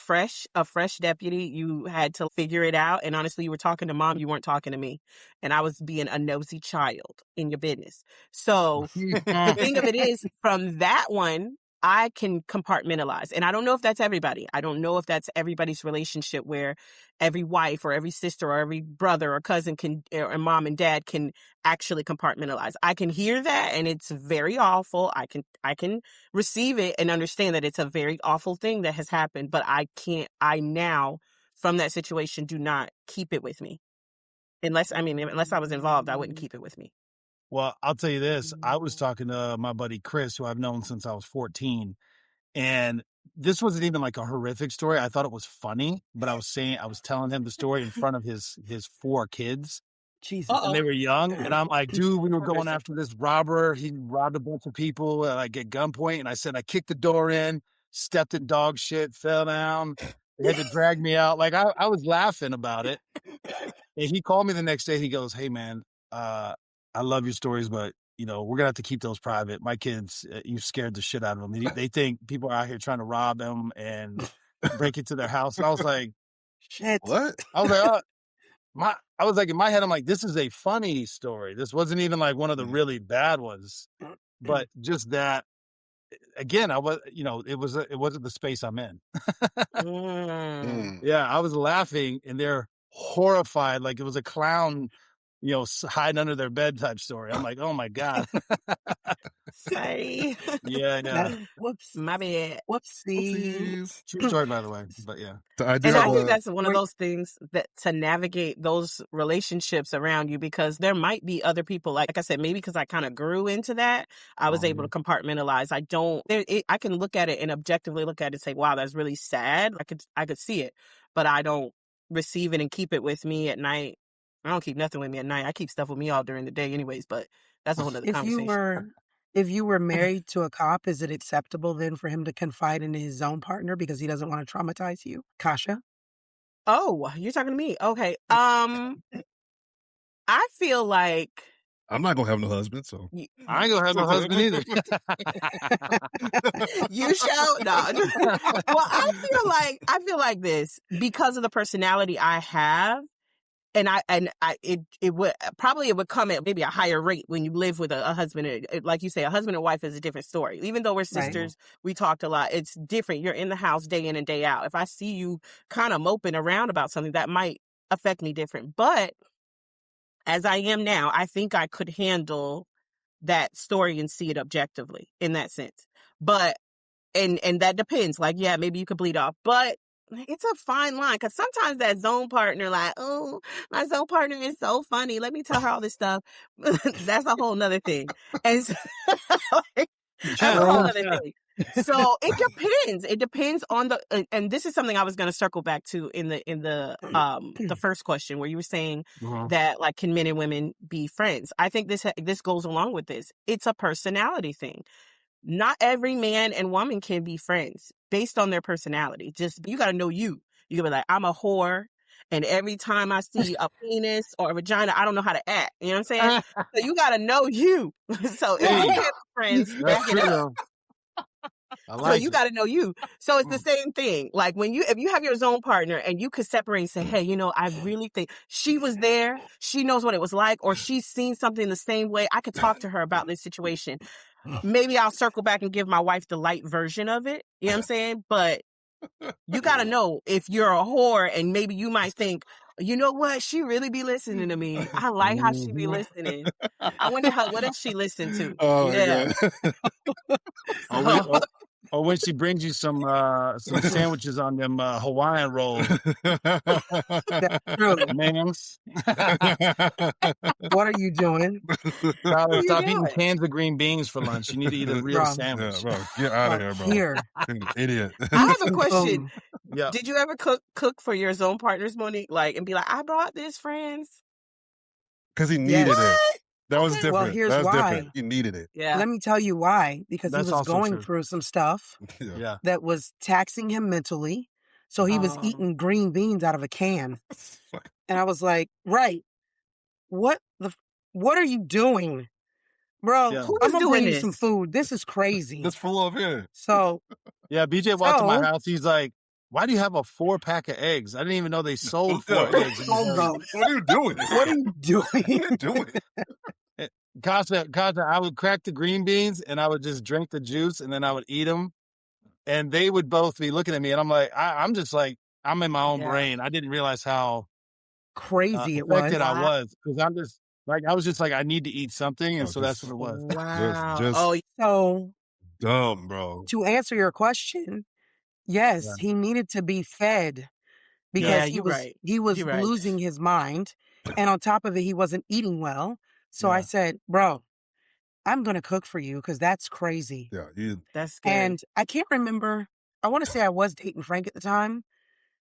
a fresh deputy. You had to figure it out. And honestly, you were talking to mom. You weren't talking to me. And I was being a nosy child in your business. So the thing of it is, from that one, I can compartmentalize. And I don't know if that's everybody. I don't know if that's everybody's relationship where every wife or every sister or every brother or cousin or mom and dad can actually compartmentalize. I can hear that, and it's very awful. I can receive it and understand that it's a very awful thing that has happened, but I now from that situation do not keep it with me. Unless I was involved, I wouldn't keep it with me. Well, I'll tell you this. I was talking to my buddy Chris, who I've known since I was 14. And this wasn't even like a horrific story. I thought it was funny, but I was telling him the story in front of his 4 kids. Jesus. And they were young. And I'm like, dude, we were going after this robber. He robbed a bunch of people like at gunpoint. And I said, I kicked the door in, stepped in dog shit, fell down. They had to drag me out. Like I was laughing about it. And he called me the next day. He goes, hey man, I love your stories, but we're gonna have to keep those private. My kids, you scared the shit out of them. They think people are out here trying to rob them and break into their house. And I was like, shit. What? I was like, I was like in my head, I'm like, this is a funny story. This wasn't even like one of the really bad ones, but just that. Again, I was, it wasn't the space I'm in. Yeah, I was laughing, and they're horrified, like it was a clown. Hiding under their bed type story. I'm like, oh my God. Sorry. Yeah, I know. Whoops. My bad. Whoopsie. True story, by the way. But yeah. The idea And I of think that's one of those things that to navigate those relationships around you, because there might be other people, like I said, maybe because I kind of grew into that, I was able to compartmentalize. I can look at it and objectively look at it and say, wow, that's really sad. I could see it, but I don't receive it and keep it with me at night. I don't keep nothing with me at night. I keep stuff with me all during the day anyways, but that's a whole other conversation. If you were married to a cop, is it acceptable then for him to confide in his own partner because he doesn't want to traumatize you? Kasha? Oh, you're talking to me. Okay. I feel like I'm not gonna have no husband, so I ain't gonna have no husband either. you shall not. Well, I feel like this because of the personality I have. And it would come at maybe a higher rate when you live with a husband. Like you say, a husband and wife is a different story. Even though we're sisters, we talked a lot. It's different. You're in the house day in and day out. If I see you kind of moping around about something, that might affect me different. But as I am now, I think I could handle that story and see it objectively in that sense. But and that depends. Like, yeah, maybe you could bleed off, but it's a fine line, because sometimes that zone partner, like, oh, my zone partner is so funny, let me tell her all this stuff. That's a whole nother thing. And so, that's a whole other thing. So it depends. It depends on and this is something I was going to circle back to in the first question, where you were saying that, like, can men and women be friends? I think this goes along with this. It's a personality thing. Not every man and woman can be friends based on their personality. Just, you got to know you. You can be like, I'm a whore, and every time I see a penis or a vagina, I don't know how to act. You know what I'm saying? So you got to know you. So if you have friends, back it up. So you got to know you. So it's the same thing. Like, if you have your zone partner and you could separate and say, hey, I really think she was there. She knows what it was like, or she's seen something the same way. I could talk to her about this situation. Maybe I'll circle back and give my wife the light version of it. You know what I'm saying? But you got to know if you're a whore, and maybe you might think, you know what? She really be listening to me. I like how she be listening. I wonder what does she listen to? Oh, yeah. Or when she brings you some sandwiches on them Hawaiian rolls. That's true. Ma'ams. What are you doing? Stop eating cans of green beans for lunch. You need to eat a real sandwich. Yeah, bro. Get out of here, bro. Here. Idiot. I have a question. Yeah. Did you ever cook for your zone partners, Monique? Like, and be like, I brought this, friends? Because he needed it. That was different. Well, here's why. Different. He needed it. Yeah. Let me tell you why. Because he was going through some stuff that was taxing him mentally. So he was eating green beans out of a can. And I was like, right. What are you doing? Bro, I'm going to bring you some food. This is crazy. It's full of it. So. Yeah, BJ walked to my house. He's like, why do you have a 4-pack of eggs? I didn't even know they sold 4 eggs. What are you doing? What are you doing? Kasha, I would crack the green beans and I would just drink the juice and then I would eat them. And they would both be looking at me and I'm like, I'm just like, I'm in my own brain. I didn't realize how crazy it was. Affected I was. Because I'm just like, I was just like, I need to eat something. And so that's what it was. Wow. So dumb, bro. To answer your question, yes, he needed to be fed because he was losing his mind. And on top of it, he wasn't eating well. So I said, bro, I'm going to cook for you because that's crazy. Yeah. That's scary. And I can't remember. I want to say I was dating Frank at the time.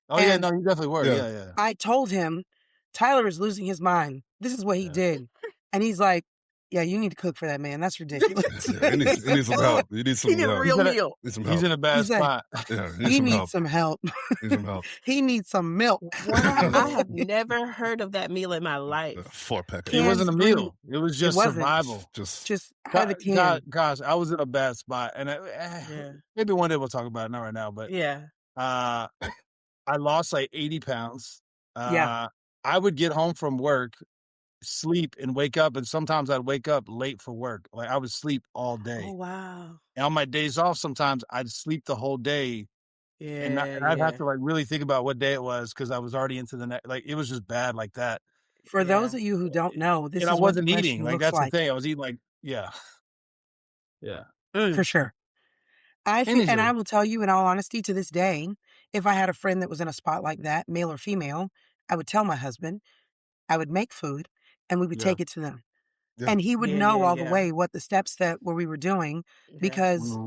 Oh, yeah. No, you definitely were. Yeah. I told him, Tyler is losing his mind. This is what he did. And he's like, yeah, you need to cook for that man. That's ridiculous. He needs some help. He needs some help. Real meal. He's in a bad spot. He needs some help. He needs some milk. Wow. I have never heard of that meal in my life. 4-pack. It wasn't a meal. It was just survival. Just have the can. Gosh, I was in a bad spot. And maybe one day we'll talk about it. Not right now. But I lost like 80 pounds. I would get home from work, sleep and wake up, and sometimes I'd wake up late for work. Like, I would sleep all day. Oh, wow. And on my days off, sometimes I'd sleep the whole day. And I'd have to like really think about what day it was because I was already into the next. Like, it was just bad like that. For those of you who don't know, this is I what wasn't eating. Like, that's the thing. I was eating like Yeah. For sure. I feel, and I will tell you in all honesty, to this day, if I had a friend that was in a spot like that, male or female, I would tell my husband, I would make food, and we would take it to them. Yeah. And he would Yeah, know yeah, all the yeah. way what the steps that we were doing, Yeah. because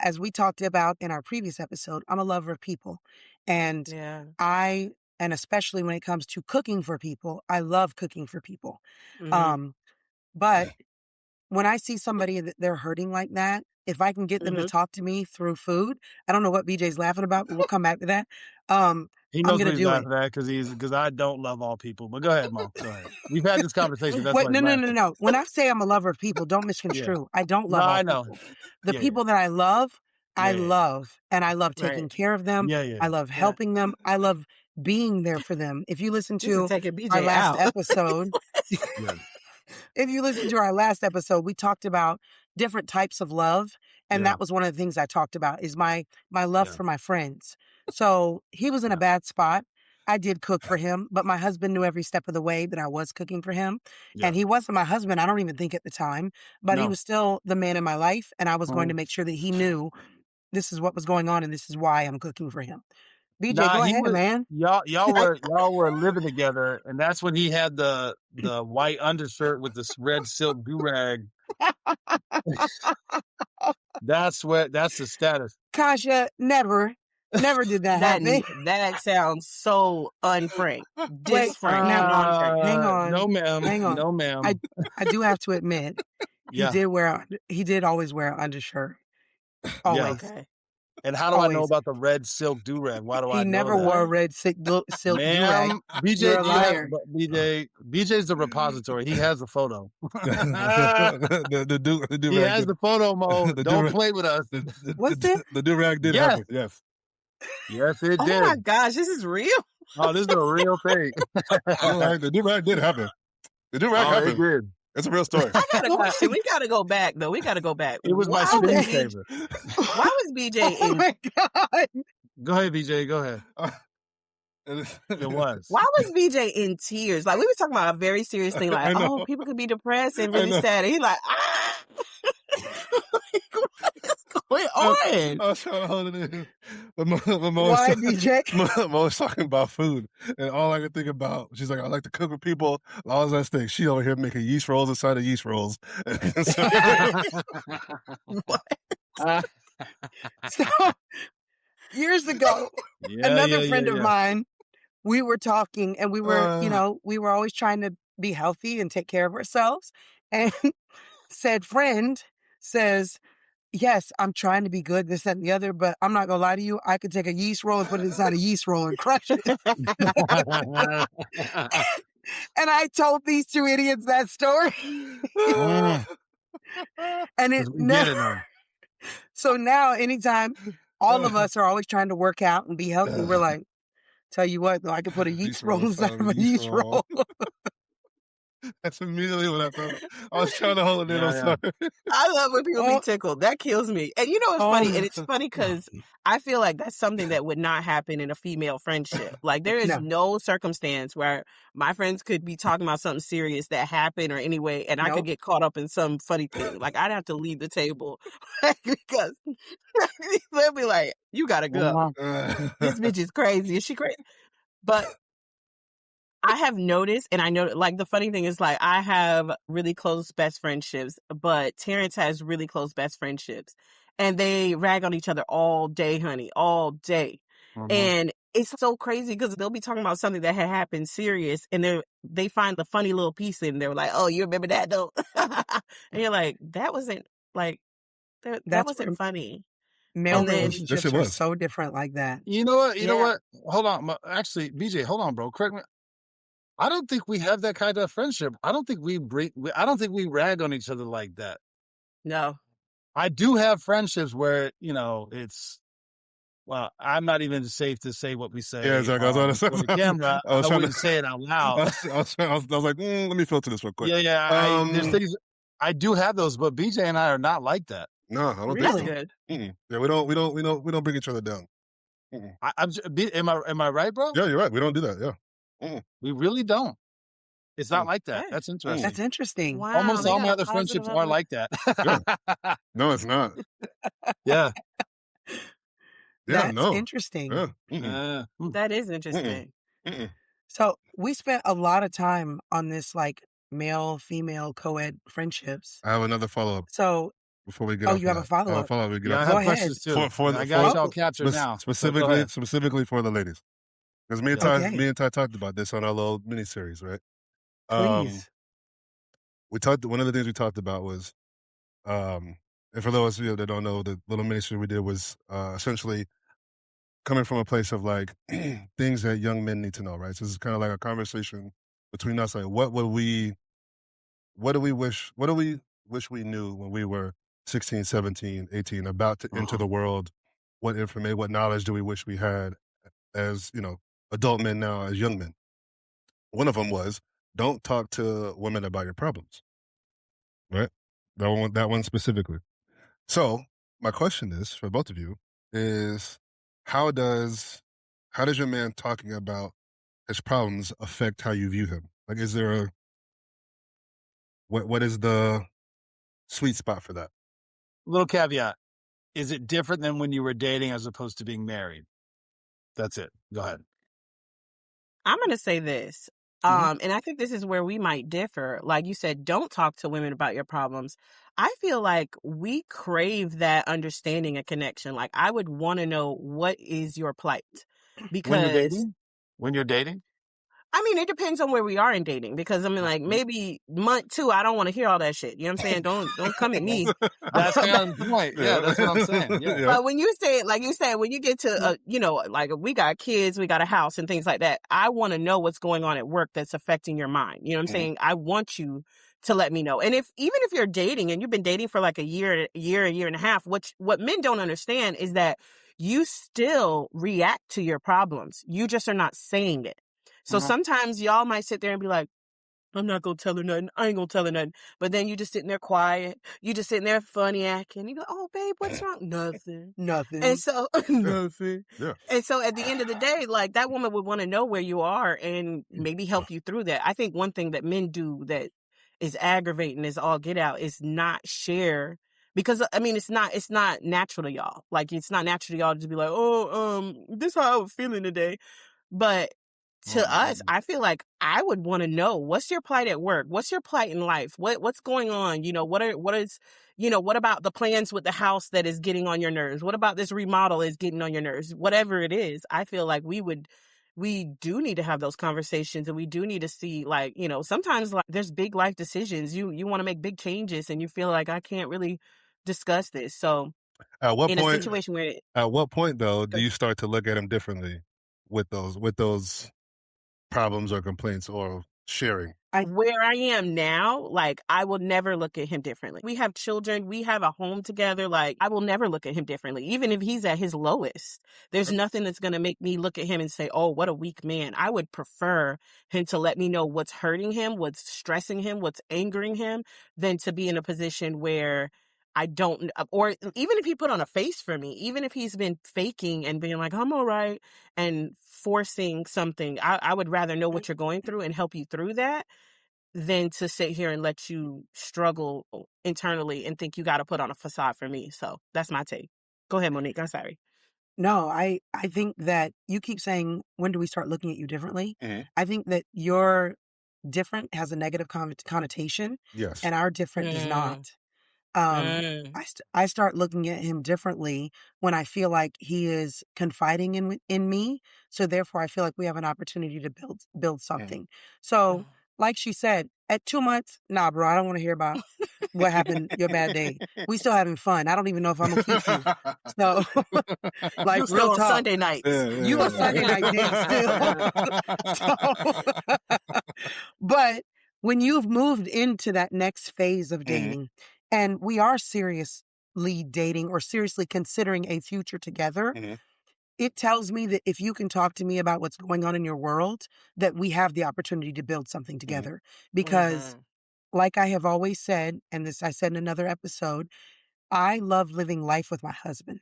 as we talked about in our previous episode, I'm a lover of people. And Yeah. and especially when it comes to cooking for people, I love cooking for people. Mhm. But when I see somebody that they're hurting like that, if I can get them to Mhm. talk to me through food, I don't know what BJ's laughing about, but we'll come back to that. He I'm knows gonna what he's do it. laughing at because I don't love all people. But go ahead, Mo. Go ahead. We've had this conversation. That's Wait, why he's laughing. no. When I say I'm a lover of people, don't misconstrue. I don't No, love all I know. people. The Yeah, people that I love, I Yeah. love, and I love Right. taking care of them. Yeah, yeah. I love Yeah. helping them. I love being there for them. If you listen This is to taking our BJ last out. episode, Yeah. if you listen to our last episode, we talked about different types of love. And Yeah. that was one of the things I talked about is my love Yeah. for my friends. So he was in a Yeah. bad spot. I did cook for him, but my husband knew every step of the way that I was cooking for him. Yeah. And he wasn't my husband, I don't even think at the time, but he No. was still the man in my life. And I was going to make sure that he knew this is what was going on and this is why I'm cooking for him. BJ, Nah, go he ahead, was man. y'all were living together, and that's when he had the white undershirt with this red silk do-rag. That's the status. Kasha, never did that happen. That sounds so unfrank, Wait, disfrank, now, non-frank. hang on. No, ma'am. Hang on. No, ma'am. I do have to admit, Yeah. he did always wear an undershirt. Yeah. Always. Okay. And how do I know Always. about the red silk do-rag? Why do I He know never that? wore a red silk do-rag. Ma'am, BJ, You're a liar. BJ's the repository. He has the photo. the He has the photo, Mo. Don't play with us. What's this? The do-rag did Yes. happen. Yes. Yes, it Oh did. my gosh, this is real. Oh, this is a real thing. The do-rag did happen. The do-rag It happened. did. It's a real story. We gotta go back though. We gotta go back. It was my screensaver. Why was BJ Oh in? my God. Go ahead, BJ. Go ahead. It was. Why was BJ in tears? Like we were talking about a very serious thing. Like, oh, people could be depressed and really sad. And he's like, ah. What is going on? I was trying to hold it in. But Mo Why, BJ? Mo was talking about food, and all I could think about, she's like, I like to cook with people. All I think, she over here making yeast rolls inside of yeast rolls. So, years ago, another friend of mine, we were talking and we were, we were always trying to be healthy and take care of ourselves. And said friend says, yes, I'm trying to be good, this, that, and the other, but I'm not going to lie to you. I could take a yeast roll and put it inside a yeast roll and crush it. And I told these two idiots that story. And it never. So now, anytime all of us are always trying to work out and be healthy, we're like, tell you what, though, I could put a yeast roll inside of a yeast roll. That's immediately what I thought. I was trying to hold it in. I'm sorry. I love when people be tickled. That kills me. And you know what's funny? And it's funny because I feel like that's something that would not happen in a female friendship. Like there is no circumstance where my friends could be talking about something serious that happened or anyway, and I could get caught up in some funny thing. Like I'd have to leave the table because they'll be like, you gotta go. This bitch is crazy. Is she crazy? But I have noticed, and I know, like, the funny thing is, like, I have really close best friendships, but Terrence has really close best friendships. And they rag on each other all day, honey, all day. Mm-hmm. And it's so crazy because they'll be talking about something that had happened serious, and they find the funny little piece in there, like, oh, you remember that, though? And you're like, that wasn't, like, that wasn't funny. Male relationships are so different like that. You know what? You know what? Hold on. Actually, BJ, hold on, bro. Correct me. I don't think we have that kind of friendship. I don't think we rag on each other like that. No. I do have friendships where, it's, well, I'm not even safe to say what we say. Yeah, exactly. I was on the camera. I wouldn't say it out loud. I was like, let me filter this real quick. Yeah. There's things, I do have those, but BJ and I are not like that. No, I don't think so. Good. Yeah, we don't bring each other down. Am I right, bro? Yeah, you're right. We don't do that. Yeah. We really don't. It's not like that. Yeah. That's interesting. That's interesting. Wow. Almost they all got my a other positive friendships are like that. Yeah. No, it's not. Yeah. Yeah, That's no. interesting. Yeah. Mm-mm. That is interesting. Mm-mm. So we spent a lot of time on this like male, female, co-ed friendships. I have another follow-up So, before we get oh, off you of have a that. I have a follow-up. follow-up we get Yeah, off I of Go have that. ahead. questions too. For I got y'all Oh, captured now. So go specifically ahead. specifically for the ladies. Because me and Yeah. Ty okay. me and Ty talked about this on our little mini-series, right? Please. One of the things we talked about was and for those of you that don't know, the little mini-series we did was essentially coming from a place of like things that young men need to know, right? So this is kind of like a conversation between us, like what do we wish we knew when we were 16, 17, 18, about to enter the world? What information, what knowledge do we wish we had as, adult men now, as young men? One of them was, don't talk to women about your problems, right? That one specifically. So my question is for both of you is how does your man talking about his problems affect how you view him? Like, is there what is the sweet spot for that? Little caveat. Is it different than when you were dating as opposed to being married? That's it. Go ahead. I'm going to say this. And I think this is where we might differ. Like you said, don't talk to women about your problems. I feel like we crave that understanding and connection. Like I would want to know, what is your plight? When you're Because dating? When you're dating? I mean, it depends on where we are in dating, because I mean, like maybe month 2, I don't want to hear all that shit. You know what I'm saying? Don't come at me. That's kind of the point. Yeah, that's what I'm saying. Yeah. But when you say, like you said, when you get to, like we got kids, we got a house and things like that, I want to know what's going on at work that's affecting your mind. You know what I'm saying? I want you to let me know. And even if you're dating and you've been dating for like a year and a half, what men don't understand is that you still react to your problems. You just are not saying it. So sometimes y'all might sit there and be like, I'm not going to tell her nothing. I ain't going to tell her nothing. But then you just sitting there quiet. You just sitting there funny acting. You go, oh, babe, what's wrong? Nothing. Nothing. And so, nothing. Yeah. And so at the end of the day, like that woman would want to know where you are and maybe help you through that. I think one thing that men do that is aggravating as all get out is not share. Because I mean, it's not natural to y'all. Like it's not natural to y'all to be like, this is how I was feeling today. But to us, I feel like I would want to know, what's your plight at work? What's your plight in life? What's going on? What about the plans with the house that is getting on your nerves? What about this remodel is getting on your nerves? Whatever it is, I feel like we do need to have those conversations, and we do need to see, like, sometimes like there's big life decisions. You want to make big changes and you feel like I can't really discuss this. So At what in point? a situation where At what point though do you start to look at him differently with those problems or complaints or sharing? where I am now, like I will never look at him differently. We have children, we have a home together. Like I will never look at him differently, even if he's at his lowest. There's nothing that's going to make me look at him and say, oh, what a weak man. I would prefer him to let me know what's hurting him, what's stressing him, what's angering him, than to be in a position where I don't, or even if he put on a face for me, even if he's been faking and being like, I'm all right, and forcing something, I would rather know what you're going through and help you through that than to sit here and let you struggle internally and think you got to put on a facade for me. So that's my take. Go ahead, Monique. I'm sorry. No, I think that you keep saying, when do we start looking at you differently? I think that your different has a negative connotation, Yes. and our different does not. I start looking at him differently when I feel like he is confiding in me. So therefore, I feel like we have an opportunity to build something. So, like she said, at 2 months, nah, bro, I don't want to hear about what happened your bad day. We still having fun. I don't even know if I'm gonna keep you. So, like, You real still on talk. Sunday nights. You a Sunday night date still. So, but when you've moved into that next phase of dating, and we are seriously dating or seriously considering a future together, it tells me that if you can talk to me about what's going on in your world, that we have the opportunity to build something together. Because like I have always said, and this I said in another episode, I love living life with my husband.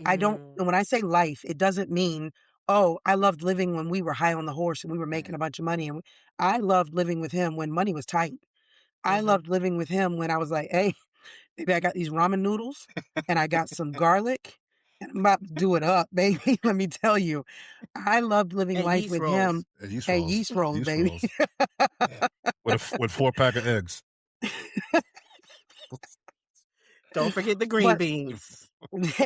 I don't, and when I say life, it doesn't mean, oh, I loved living when we were high on the horse and we were making a bunch of money. And I loved living with him when money was tight. I loved living with him when I was like, hey, baby, I got these ramen noodles and I got some garlic and I'm about to do it up, baby. Let me tell you, I loved living And life yeast with rolls. him. And yeast rolls, Yeast baby. rolls. with 4 pack of eggs. Don't forget the green But beans.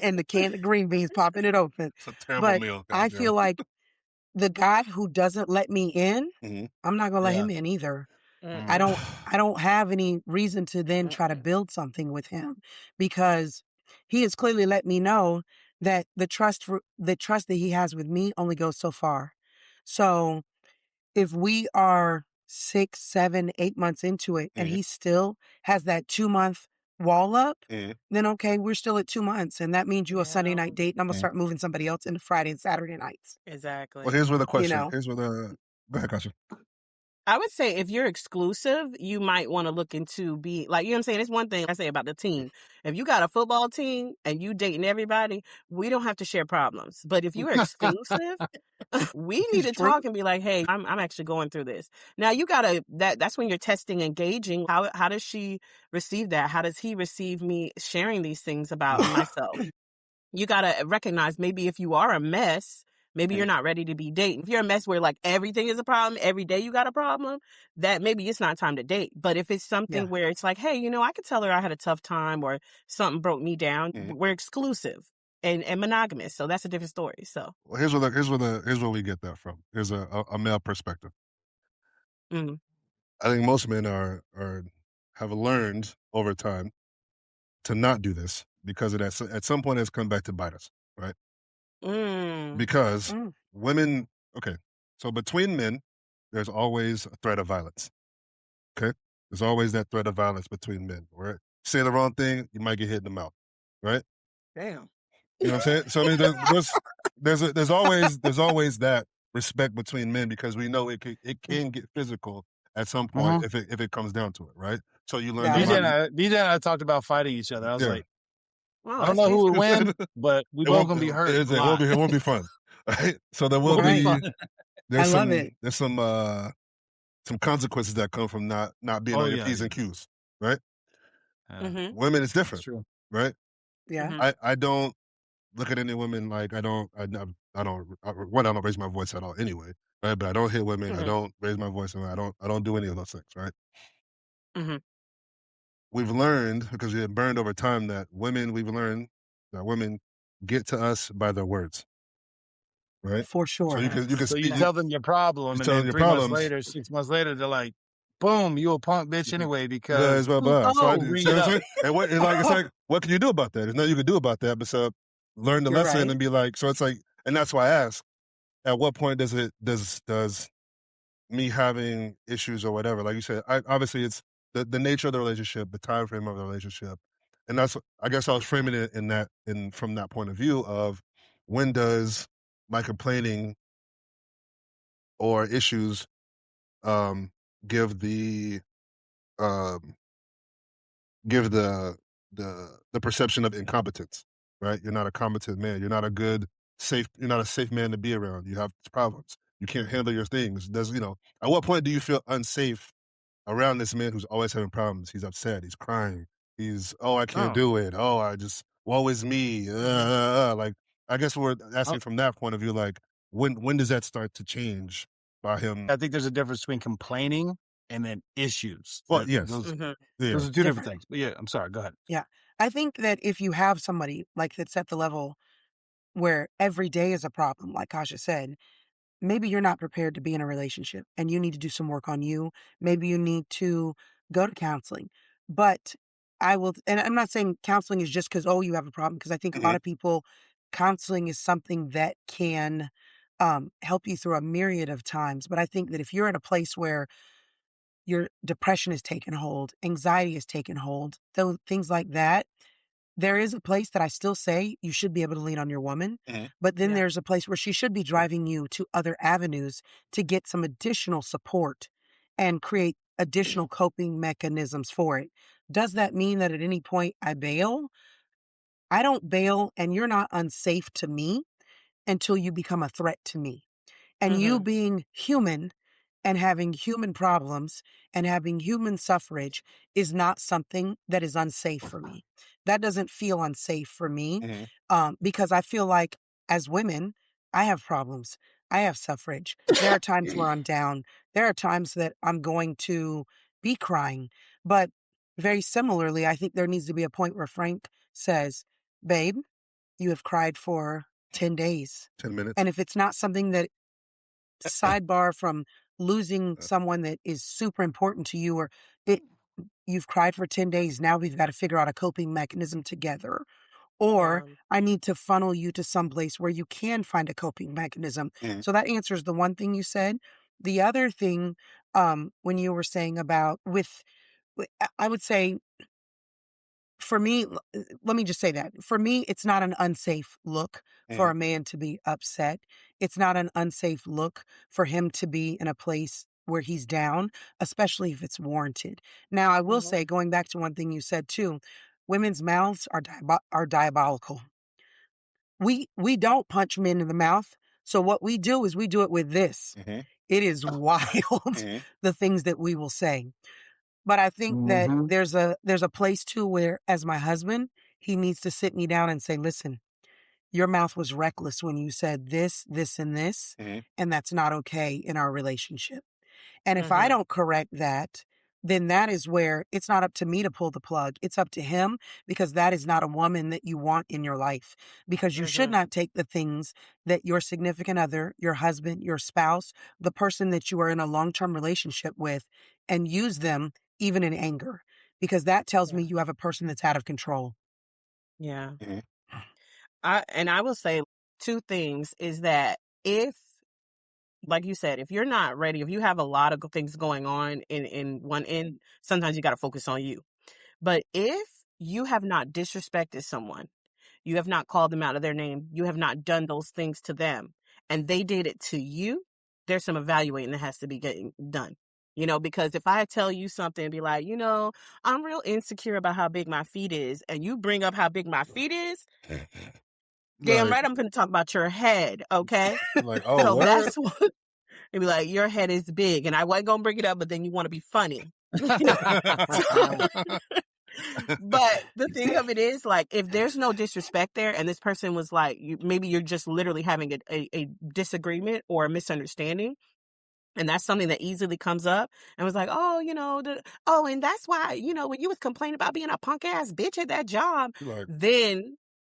and the can of green beans, popping it open. It's a terrible But meal. I Goddamn. feel like the guy who doesn't let me in, Mhm. I'm not gonna let Yeah. him in either. I Mm-mm. don't have any reason to then try to build something with him because he has clearly let me know that the trust that he has with me only goes so far. So if we are 6, 7, 8 months into it and Mhm. he still has that 2-month wall up, Mhm. then okay, we're still at 2 months. And that means you a Sunday night Yeah. date and I'm gonna Mhm. start moving somebody else into Friday and Saturday nights. Well, Exactly. here's where the You question. know? Here's where the. Go ahead, Kasha. I would say if you're exclusive, you might want to look into be like, you know what I'm saying? It's one thing I say about the team. If you got a football team and you dating everybody, we don't have to share problems. But if you are exclusive, we need It's to true. talk and be like, hey, I'm actually going through this. Now you gotta that's when you're testing and gauging how does she receive that? How does he receive me sharing these things about myself? You gotta recognize maybe if you are a mess, maybe you're not ready to be dating. If you're a mess where like everything is a problem, every day you got a problem, that maybe it's not time to date. But if it's something Yeah. where it's like, hey, I could tell her I had a tough time or something broke me down, Mhm. we're exclusive and monogamous. So that's a different story. So Well, here's where we get that from. Here's a male perspective. mm, I think most men are have learned over time to not do this because of that. So at some point, it's come back to bite us, right? mm, Because Mm. women. Okay, so between men, there's always a threat of violence. Okay, there's always that threat of violence between men. Right? Say the wrong thing, you might get hit in the mouth. Right? damn. You know what I'm saying? So I mean, there's always that respect between men because we know it can get physical at some point Mhm. if it comes down to it, right? So you learn Yeah, to I DJ love and it. I talked about fighting each other. I was yeah. like, Oh, I don't that's know who decent. would win, but we It both won't gonna be hurt a it won't lot. be it won't be fun, right? So there will Won't be Right. fun. be I love it. there's some consequences that come from not being Oh on your yeah, P's yeah. and Q's, right? Mm-hmm. Women, it's That's different, true. right? Yeah. Mm-hmm. I don't look at any women like I don't one, I don't raise my voice at all anyway, right? But I don't hit women. I Mm-hmm. don't raise my voice, and I don't do any of those things, right? Mm-hmm. We've learned because we have burned over time that we've learned that women get to us by their words, right? For So sure. you can So you speak, Yeah. tell them your problem, you and tell them then your 3 months problems, later, 6 months later, they're like, "Boom, you a punk bitch anyway," because blah blah. So I you do, bring see it what I'm up. saying? And it's like what can you do about that? There's nothing you can do about that, but so learn the You're lesson right. and be like, so it's like, and that's why I ask, at what point does me having issues or whatever, like you said, obviously it's the nature of the relationship, the time frame of the relationship, and that's I guess I was framing it in from that point of view of when does my complaining or issues um, give the um, give the perception of incompetence, right? You're not a competent man. You're not a safe man to be around. You have problems. You can't handle your things. At what point do you feel unsafe around this man who's always having problems? He's upset. He's crying. Oh, I can't Oh, do it. Oh, woe is me. Like, I guess we're I asking from that point of view, like, when does that start to change by him? I think there's a difference between complaining and then issues. Well, yes. Mm-hmm. Yeah. Those are two different Different. things. But yeah, I'm sorry. Go ahead. Yeah. I think that if you have somebody like that's at the level where every day is a problem, like Kasha said, maybe you're not prepared to be in a relationship and you need to do some work on you. Maybe you need to go to counseling. But and I'm not saying counseling is just because, oh, you have a problem, because I think a lot Mhm. of people, counseling is something that can help you through a myriad of times. But I think that if you're at a place where your depression has taken hold, anxiety has taken hold, those things like that, there is a place that I still say you should be able to lean on your woman, Mhm. but then Yeah. there's a place where she should be driving you to other avenues to get some additional support and create additional coping mechanisms for it. Does that mean that at any point I bail? I don't bail, and you're not unsafe to me. until you become a threat to me. And you being human and having human problems and having human suffrage is not something that is unsafe for me. That doesn't feel unsafe for me because I feel like as women, I have problems. I have suffrage. There are times where I'm down. There are times that I'm going to be crying. But very similarly, I think there needs to be a point where Frank says, babe, you have cried for 10 days. 10 minutes. And if it's not something that sidebar from losing someone that is super important to you, or you've cried for 10 days. Now we've got to figure out a coping mechanism together. Or I need to funnel you to some place where you can find a coping mechanism. So that answers the one thing you said. The other thing, when you were saying about I would say, for me, let me just say that. For me, it's not an unsafe look for a man to be upset. It's not an unsafe look for him to be in a place where he's down, especially if it's warranted. Now, I will say, going back to one thing you said too, women's mouths are diabolical. We don't punch men in the mouth. So what we do is we do it with this. It is wild, the things that we will say. But I think that there's a place too where, as my husband, he needs to sit me down and say, listen, your mouth was reckless when you said this, this, and this, and that's not okay in our relationship. And if I don't correct that, then that is where it's not up to me to pull the plug. It's up to him, because that is not a woman that you want in your life. Because you should not take the things that your significant other, your husband, your spouse, the person that you are in a long-term relationship with, and use them even in anger, because that tells me you have a person that's out of control. Yeah. I will say two things is that if, like you said, if you're not ready, if you have a lot of things going on in one end, sometimes you got to focus on you. But if you have not disrespected someone, you have not called them out of their name, you have not done those things to them, and they did it to you, there's some evaluating that has to be getting done. Because if I tell you something and be like, I'm real insecure about how big my feet is, and you bring up how big my feet is, damn right, I'm going to talk about your head, okay? Like, oh, so what? that's what, it'd be like, your head is big, and I wasn't going to bring it up, but then you want to be funny. But the thing of it is, like, if there's no disrespect there, and this person was like, maybe you're just literally having a disagreement or a misunderstanding, and that's something that easily comes up, and was like, oh, and that's why, when you was complaining about being a punk ass bitch at that job, then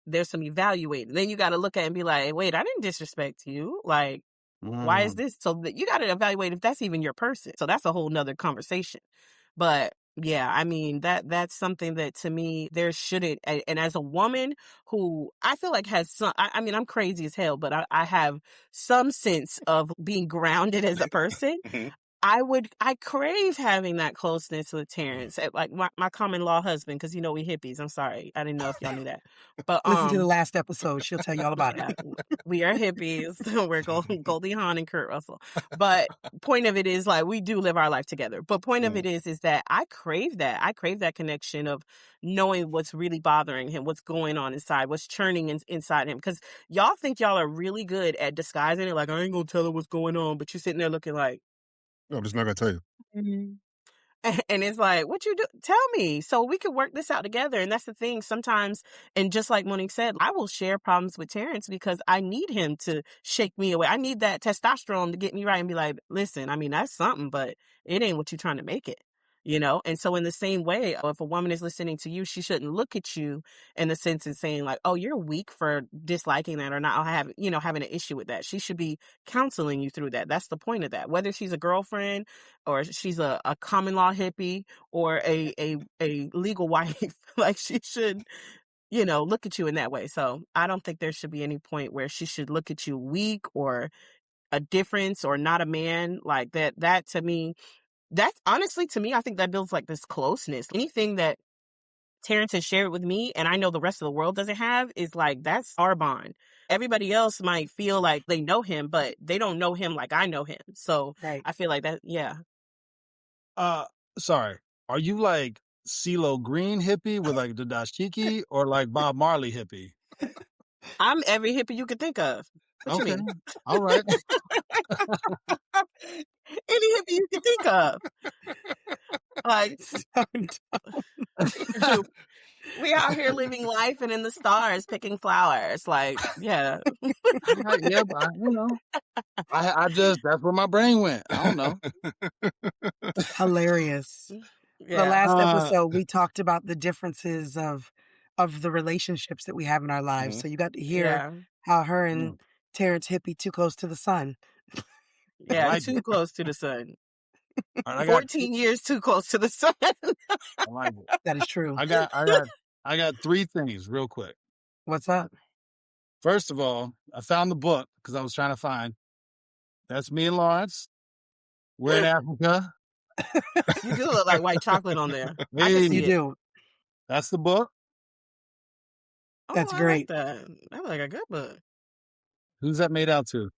there's some evaluating. Then you got to look at it and be like, wait, I didn't disrespect you. Like, why is this? So that you got to evaluate if that's even your person. So that's a whole nother conversation. But yeah, I mean, that's something that to me, there shouldn't, and as a woman who I feel like has some, I mean, I'm crazy as hell, but I have some sense of being grounded as a person. I crave having that closeness with Terrence, like my common law husband, because we hippies. I'm sorry, I didn't know if y'all knew that, but listen to the last episode. She'll tell you all about it. We are hippies. We're Goldie Hawn and Kurt Russell. But point of it is, like, we do live our life together. But point of it is that I crave that. I crave that connection of knowing what's really bothering him, what's going on inside, what's churning inside him. Because y'all think y'all are really good at disguising it. Like, I ain't gonna tell her what's going on, but you're sitting there looking like, no, I'm just not gonna tell you. And it's like, what you do? Tell me so we can work this out together. And that's the thing. Sometimes, and just like Monique said, I will share problems with Terrence because I need him to shake me away. I need that testosterone to get me right and be like, listen, I mean, that's something, but it ain't what you're trying to make it. And so in the same way, if a woman is listening to you, she shouldn't look at you in the sense of saying like, oh, you're weak for disliking that or not having an issue with that. She should be counseling you through that. That's the point of that. Whether she's a girlfriend or she's a common law hippie or a legal wife, like she should, look at you in that way. So I don't think there should be any point where she should look at you weak or a difference or not a man like that. That to me, that's honestly, to me, I think that builds like this closeness. Anything that Terrence has shared with me, and I know the rest of the world doesn't have, is like, that's our bond. Everybody else might feel like they know him, but they don't know him like I know him. So I feel like that, yeah. Sorry. Are you like CeeLo Green hippie with like the dashiki or like Bob Marley hippie? I'm every hippie you could think of. What you mean? All right. Any hippie you can think of. Like, we out here living life and in the stars picking flowers. Like, yeah. Yeah, but I just, that's where my brain went. I don't know. Hilarious. Yeah. The last episode, we talked about the differences of the relationships that we have in our lives. So you got to hear how her and Terrence hippie too close to the sun. Yeah, like too close to the sun. 14 years too close to the sun. I like it. That is true. I got 3 things real quick. What's up? First of all, I found the book because I was trying to find. That's me and Lawrence. We're in Africa. You do look like white chocolate on there. I Hey, can see You it. do. that's the book. That's I great. like that. That's like a good book. Who's that made out to?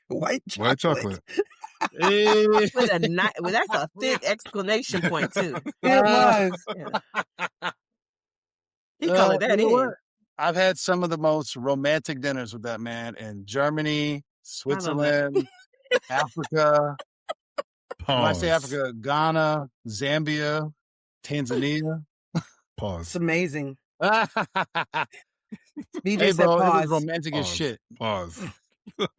White White chocolate. chocolate. Hey. With a well, that's a thick exclamation point too. It was. Yeah. He colored that you know in. what? I've had some of the most romantic dinners with that man in Germany, Switzerland, Africa. When I say Pause. Africa, Ghana, Zambia, Tanzania. It's Pause. amazing. Hey, BJ said bro, it was pause. romantic as Pause. shit. Pause.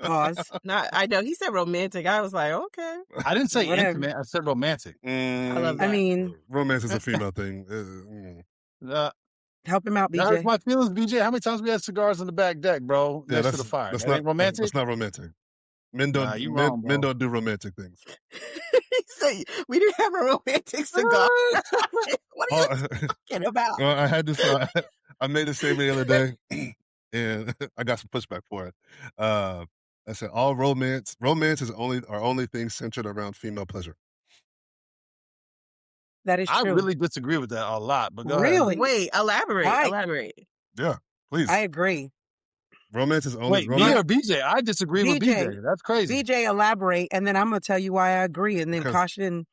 Pause. I know he said romantic. I was like, okay. I didn't say Whatever. intimate. I said romantic. I love I that. mean, Romance is a female thing. help him out, That hurts BJ. my feelings, BJ. How many times we had cigars on the back deck, bro? Yeah, Next to the fire. That's That not ain't romantic. That's not romantic. Men don't. Nah, you men, wrong, men bro. don't do romantic things. He said we didn't have a romantic cigar. What are you talking about? Well, I had this. I made the statement the other day, and I got some pushback for it. I said all romance is only things centered around female pleasure. That is I true. really disagree with that a lot, but go ahead. Really? Wait, elaborate. Right. Elaborate. Yeah, please. I agree. Romance is only. Wait, me or BJ? I disagree with BJ. BJ. That's crazy. BJ, elaborate, and then I'm gonna tell you why I agree, and then Because Kasha and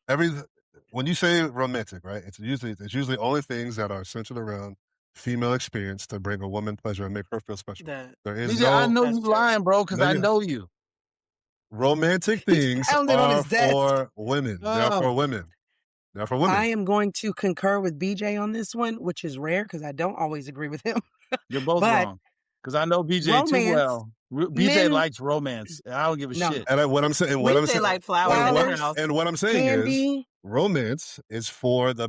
when you say romantic, right? It's usually only things that are centered around female experience to bring a woman pleasure and make her feel special. That There is BJ, I no know you lying, bro, because I know you. romantic things pounded on are his desk. for women. They're for women. They're for women. I am going to concur with BJ on this one, which is rare because I don't always agree with him. You're both But wrong. Because I know BJ too romance, well. BJ men- likes romance. And I don't give a No. shit. And what I'm saying, we say like flowers in flowers, their house. and what I'm saying is, candy. romance is for the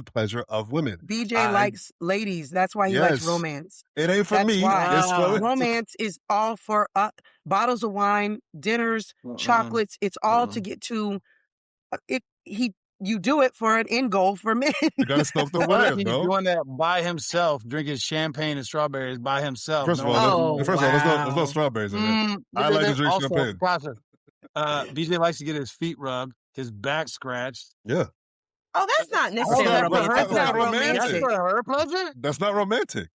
pleasure of women. BJ likes ladies. That's why he likes Yes. romance. It ain't for That's me. why. It's for Romance is all for bottles of wine, dinners, chocolates. It's all to get to it. You do it for an end goal for men. You gotta stoke the But whatever, he's bro. doing that by himself, drinking champagne and strawberries by himself. First of No all, one- there's no wow. strawberries in there. I Look like at to that. drink Also, champagne. Kasha, BJ likes to get his feet rubbed, his back scratched. Yeah, Oh, that's not Oh, necessarily that's for her romantic. That's not pleasure. romantic. That's for her pleasure? that's not romantic.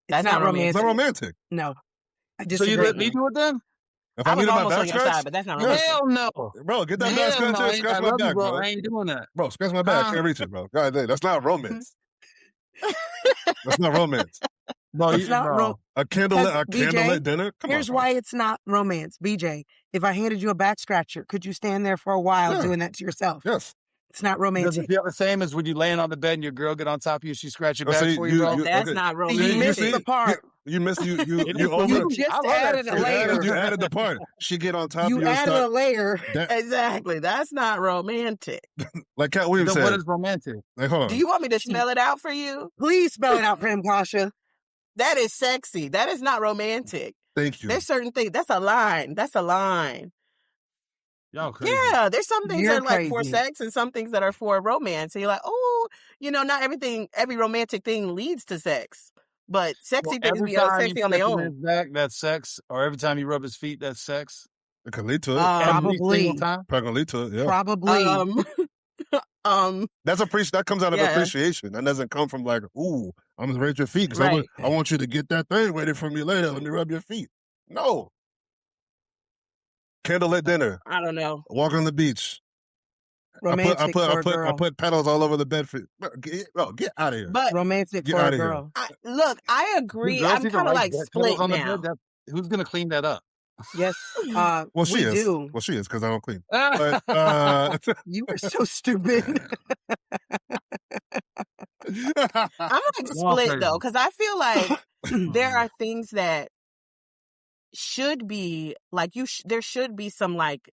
That's It's not not romantic. It's not romantic. No, I So disagree. you let me do it then? If I I'm was getting my almost on back your side, scratched, but that's not yes. romantic. Hell no. Bro, get that back Hell scratch. no. I Scratch my love you, back, bro. bro. I ain't doing that. Bro, scratch my back. Huh? Can't reach it, bro. God dang, that's not romance. That's not romance. Bro, It's not bro. A Because, candlelit BJ, dinner. Come here's on, why it's not romance. BJ, if I handed you a back scratcher, could you stand there for a while Yeah. doing that to yourself? Yes. It's not Does it romantic. feel the same as when you laying on the bed and your girl get on top of you, she scratch your Oh, back so for you, bro? That's okay. not You You missed see? the part. You missed you It is you for over. me. You just I love added that a shit. layer. You added the part. She get on top You of you and added a start layer. Exactly. That's not romantic. like Cat Williams Then what said. is romantic? Like, hold on. Do you want me to spell it out for you? Please spell it out for him, Kasha. That is sexy. That is not romantic. Thank you. There's certain things. That's a line. That's a line. Y'all crazy. Yeah, there's some things You're that are like for crazy. sex and some things that are for romance. And you're like, oh, not every romantic thing leads to sex. But sexy Well, things every be time sexy you on their kiss him in own. his back, that's sex. Or every time you rub his feet, that's sex. It can lead to it. Every Probably. single time. Probably gonna lead to it. Yeah. Probably. That comes out of Yeah. appreciation. That doesn't come from like, ooh, I'm gonna raise your feet because Right. I want you to get that thing ready for me later. Let me rub your feet. No. Candlelit dinner. I don't know. Walk on the beach. Romantic for a girl. I put petals all over the bed for get out of here. But Romantic Get for a outta here. girl. look, I Do agree. girls I'm even kind of like like bed pillows split on the now. bed? who's gonna clean that up? Yes, Well, she we is. do. Well, she is because I don't clean. But You are so stupid. I'm like split though, because I feel like there are things that should be like there should be some like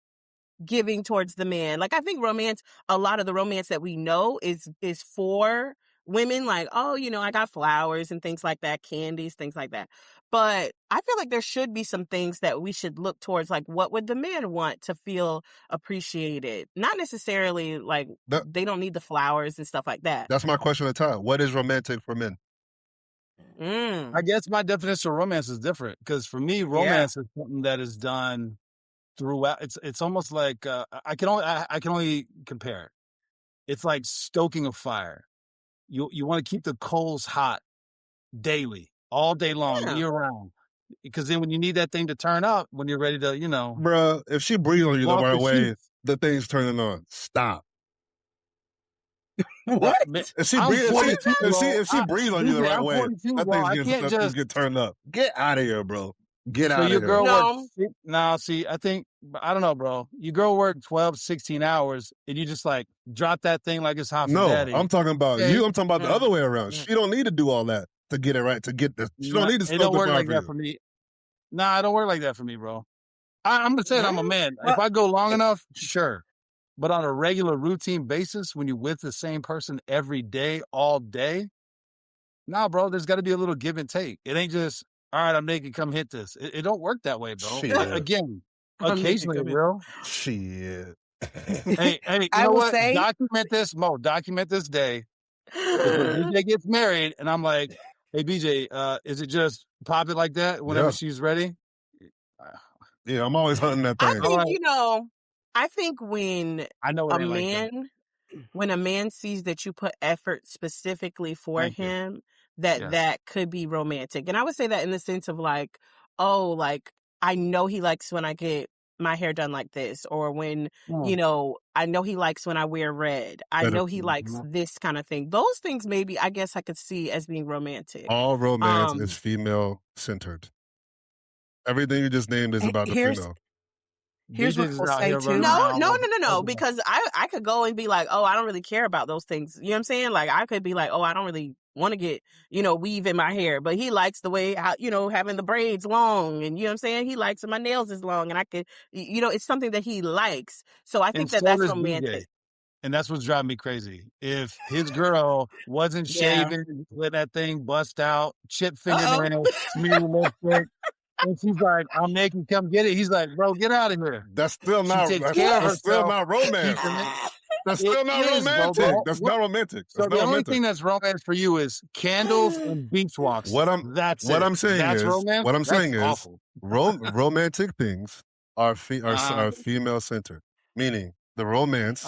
giving towards the man. Like I think romance, a lot of the romance that we know is for women, like, oh, you know, I got flowers and things like that, candies, things like that. But I feel like there should be some things that we should look towards, like what would the man want to feel appreciated? Not necessarily like they don't need the flowers and stuff like that. That's my question at the time. What is romantic for men? I guess my definition of romance is different because for me, romance is something that is done throughout. It's almost like I can only compare it. It's like stoking a fire. You want to keep the coals hot daily, all day long, year round, because then when you need that thing to turn up, when you're ready to, you know, bruh, if she breathes on you the right way, the thing's turning on. Stop. What? If she breathes on you the right way, that thing's get turned up. Get out of here, bro. Get out of here. So your girl works. I think, I don't know, bro. Your girl worked 12, 16 hours, and you just like drop that thing like it's hot for daddy. I'm talking about you. I'm talking about the other way around. She don't need to do all that to get it right, to get this. She don't need to stoke the fire. It don't work like that for me. Nah, it don't work like that for me, bro. I'm going to say I'm a man. If I go long enough, sure. But on a regular routine basis, when you're with the same person every day, all day, nah, bro, there's got to be a little give and take. It ain't just, all right, I'm naked, come hit this. It don't work that way, bro. Again, occasionally, bro. Shit. Hey, you know what? Document this, Mo. Document this day. When BJ gets married, and I'm like, hey, BJ, is it just pop it like that whenever she's ready? Yeah, I'm always hunting that thing. I think, I think when when a man sees that you put effort specifically for him, that could be romantic. And I would say that in the sense of like, oh, like I know he likes when I get my hair done like this, or when, you know, I know he likes when I wear red. I know he likes this kind of thing. Those things maybe I guess I could see as being romantic. All romance is female centered. Everything you just named is about the female. Here's what we'll say too. No. Because I could go and be like, oh, I don't really care about those things. You know what I'm saying? Like I could be like, oh, I don't really want to get, you know, weave in my hair, but he likes the way, you know, having the braids long, and you know what I'm saying? He likes my nails is long, and I could, you know, it's something that he likes. So I think that's romantic. And that's what's driving me crazy. If his girl wasn't shaving, let that thing bust out, chip fingernail, smear lipstick, and she's like, I'm naked, come get it. He's like, bro, get out of here. That's still not romance. That's still not romantic. That's not romantic. So the only thing that's romance for you is candles and beach walks. What I'm saying is romantic things are female centered. Meaning the romance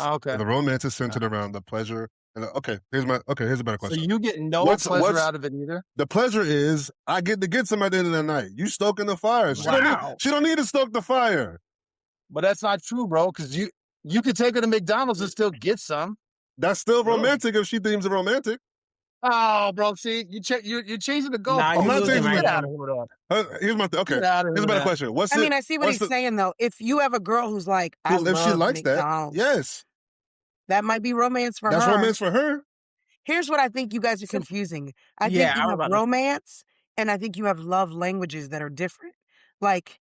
is centered around the pleasure. And here's a better question. So you get no pleasure out of it either? The pleasure is I get to get some at the end of the night. You stoking the fire. She don't need to stoke the fire. But that's not true, bro, because you could take her to McDonald's and still get some. That's still romantic if she deems it romantic. Oh, bro, see, you're changing the goal. I'm not changing it. Here's my here's a better question. I see what he's saying though. If you have a girl who's like, if she likes McDonald's, that, yes. That might be romance for her. That's romance for her. Here's what I think you guys are confusing. I think you have romance, and I think you have love languages that are different. Like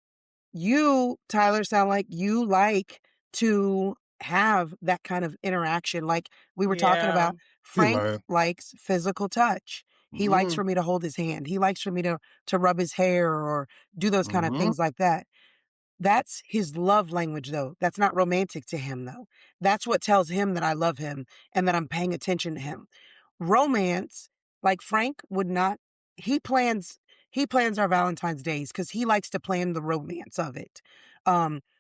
you, Tyler, sound like you like to have that kind of interaction. Like we were talking about, Frank likes physical touch. He likes for me to hold his hand. He likes for me to rub his hair or do those kind of things like that. That's his love language, though. That's not romantic to him, though. That's what tells him that I love him and that I'm paying attention to him. Romance, like Frank would not, he plans our Valentine's days because he likes to plan the romance of it.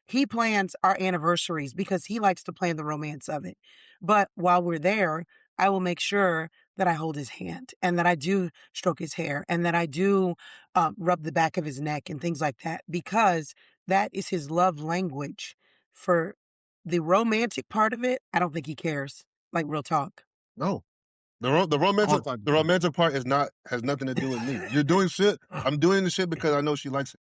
He plans our anniversaries because he likes to plan the romance of it. But while we're there, I will make sure that I hold his hand and that I do stroke his hair and that I do rub the back of his neck and things like that, because that is his love language. For the romantic part of it, I don't think he cares. Like real talk. No. The romantic part has nothing to do with me. You're doing shit. I'm doing the shit because I know she likes it.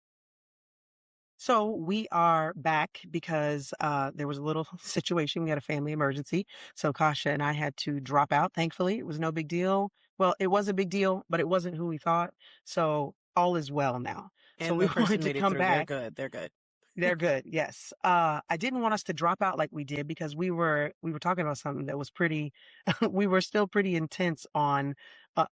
So we are back because there was a little situation. We had a family emergency. So Kasha and I had to drop out. Thankfully, it was no big deal. Well, it was a big deal, but it wasn't who we thought. So all is well now. And so we the person wanted to made it come through. back. They're good. They're good. They're good. Yes. I didn't want us to drop out like we did because we were talking about something that was pretty, we were still pretty intense on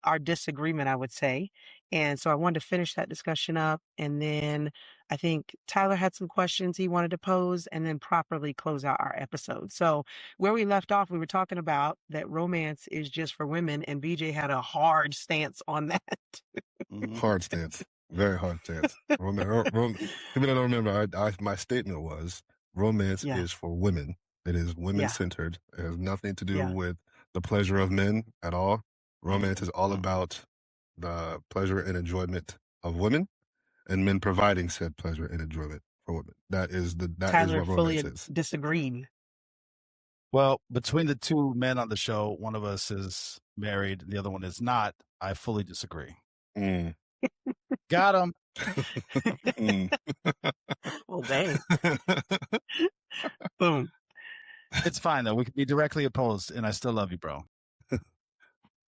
our disagreement, I would say. And so I wanted to finish that discussion up. And then I think Tyler had some questions he wanted to pose and then properly close out our episode. So where we left off, we were talking about that romance is just for women, and BJ had a hard stance on that. Hard stance. Very hard stance. People that don't remember, my statement was romance is for women. It is women-centered. It has nothing to do with the pleasure of men at all. Romance is all about the pleasure and enjoyment of women, and men providing said pleasure and enjoyment for women. That is Tyler what fully romance is. disagreed. Well, between the two men on the show, one of us is married, the other one is not. I fully disagree. Got him. Well, dang. Boom. It's fine, though. We could be directly opposed, and I still love you, bro.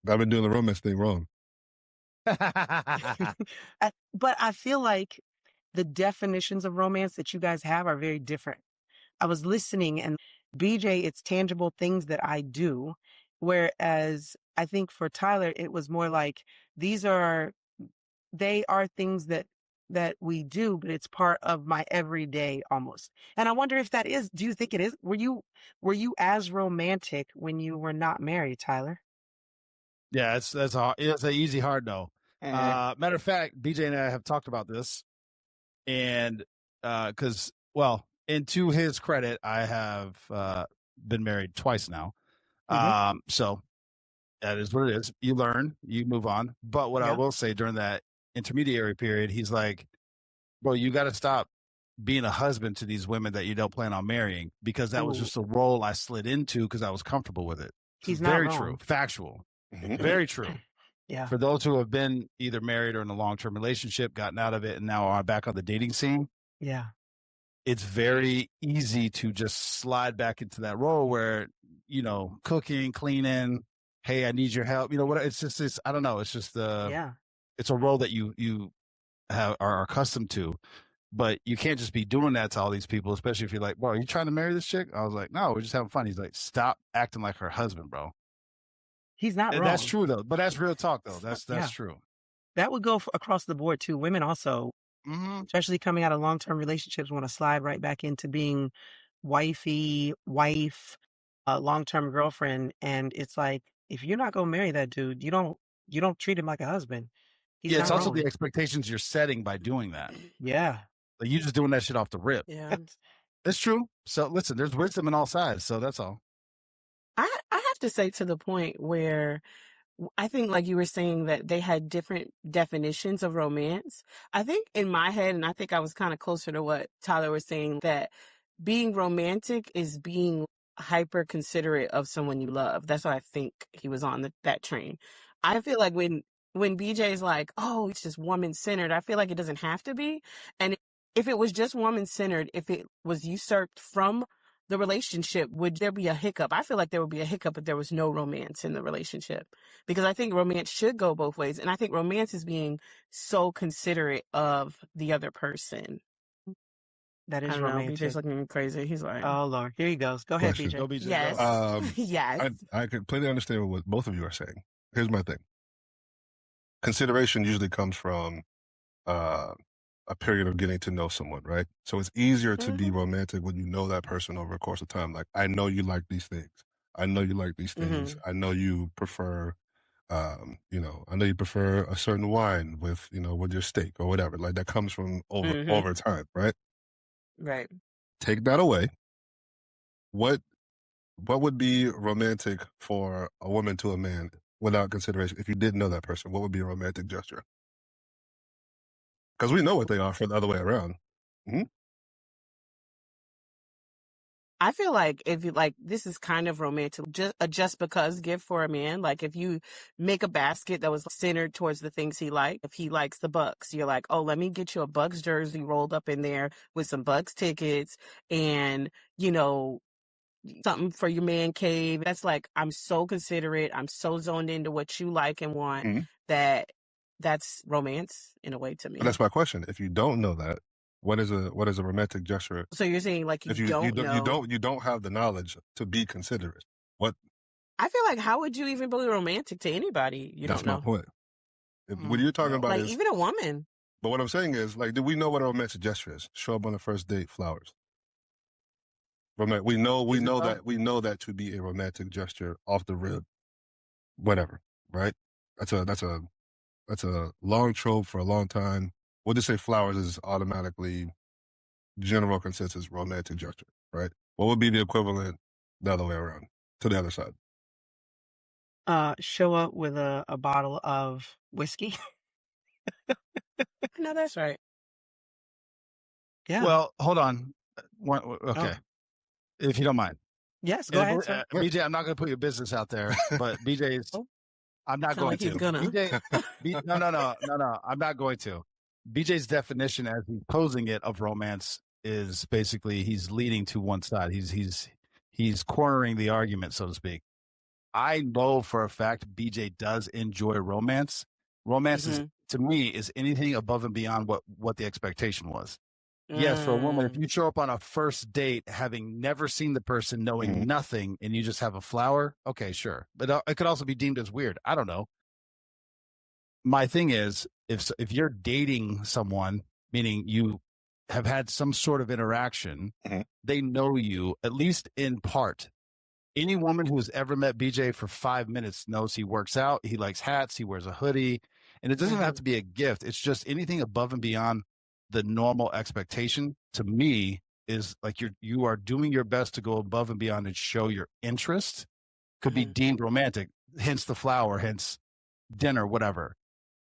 I've been doing the romance thing wrong. But I feel like the definitions of romance that you guys have are very different. I was listening, and BJ, it's tangible things that I do. Whereas I think for Tyler, it was more like they are things that we do, but it's part of my everyday almost. And I wonder if that is, do you think it is? Were you as romantic when you were not married, Tyler? Yeah, that's hard. It's an easy hard no. Matter of fact, BJ and I have talked about this, and because and to his credit, I have been married twice now. So that is what it is. You learn, you move on. But what I will say, during that intermediary period, he's like, bro, you got to stop being a husband to these women that you don't plan on marrying, because that was just a role I slid into because I was comfortable with it. He's very not wrong. true, factual, very true. Yeah. For those who have been either married or in a long-term relationship, gotten out of it, and now are back on the dating scene, yeah, it's very easy to just slide back into that role where, cooking, cleaning, hey, I need your help. What? It's just this. I don't know. It's just it's a role that you are accustomed to, but you can't just be doing that to all these people, especially if you're like, bro, are you trying to marry this chick? I was like, no, we're just having fun. He's like, stop acting like her husband, bro. He's not wrong. That's true though, but that's real talk though. That's true. That would go across the board too. Women also, especially coming out of long-term relationships, want to slide right back into being wife, long-term girlfriend, and it's like, if you're not gonna marry that dude, you don't treat him like a husband. It's also the expectations you're setting by doing that. Yeah, like you just doing that shit off the rip. Yeah, it's true. So listen, there's wisdom in all sides. So that's all. I have to say, to the point where I think, like you were saying, that they had different definitions of romance. I think in my head, and I think I was kind of closer to what Tyler was saying, that being romantic is being hyper considerate of someone you love. That's why I think he was on that train. I feel like when BJ's like, oh, it's just woman centered, I feel like it doesn't have to be. And if it was just woman centered, if it was usurped from the relationship, would there be a hiccup? I feel like there would be a hiccup if there was no romance in the relationship, because I think romance should go both ways. And I think romance is being so considerate of the other person. That is romantic. BJ's looking crazy. He's like, oh Lord, here he goes. Go ahead, BJ. Go, BJ. Yes. Go. Yes. I completely understand what both of you are saying. Here's my thing. Consideration usually comes from a period of getting to know someone, right? So it's easier to be romantic when you know that person over a course of time. Like, I know you like these things. I know you like these things. I know you prefer, I know you prefer a certain wine with your steak or whatever. Like, that comes from over time, right? Right. Take that away. What would be romantic for a woman to a man without consideration? If you didn't know that person, what would be a romantic gesture? Because we know what they are for the other way around. I feel like if you like, this is kind of romantic, just because gift for a man. Like if you make a basket that was centered towards the things he liked. If he likes the Bucks, you're like, oh, let me get you a Bucks jersey rolled up in there with some Bucks tickets and, you know, something for your man cave. That's like, I'm so considerate. I'm so zoned into what you like and want that's romance in a way to me. But that's my question. If you don't know that, what is a romantic gesture? So you're saying like if you don't have the knowledge to be considerate. What? I feel like how would you even be romantic to anybody you don't know? That's my point. What you're talking about like is even a woman. But what I'm saying is, like, do we know what a romantic gesture is? Show up on the first date, flowers. We know that to be a romantic gesture off the rip, whatever, right? That's a long trope for a long time. We'll just say flowers is automatically general consensus romantic gesture, right? What would be the equivalent the other way around, to the other side? Show up with a bottle of whiskey. No, that's right. Yeah. Well, hold on. Okay. If you don't mind. Yes, go ahead, sir. BJ, I'm not going to put your business out there, but BJ's, I'm not going to. BJ, no, I'm not going to. BJ's definition, as he's posing it, of romance is basically he's leading to one side. He's cornering the argument, so to speak. I know for a fact BJ does enjoy romance. Romance is, to me, is anything above and beyond what the expectation was. Yes, for a woman, if you show up on a first date having never seen the person, knowing nothing, and you just have a flower, okay, sure. But it could also be deemed as weird. I don't know. My thing is, if you're dating someone, meaning you have had some sort of interaction, they know you, at least in part. Any woman who has ever met BJ for 5 minutes knows he works out, he likes hats, he wears a hoodie, and it doesn't have to be a gift. It's just anything above and beyond the normal expectation, to me, is like you are doing your best to go above and beyond and show your interest. Could be deemed romantic, hence the flower, hence dinner, whatever.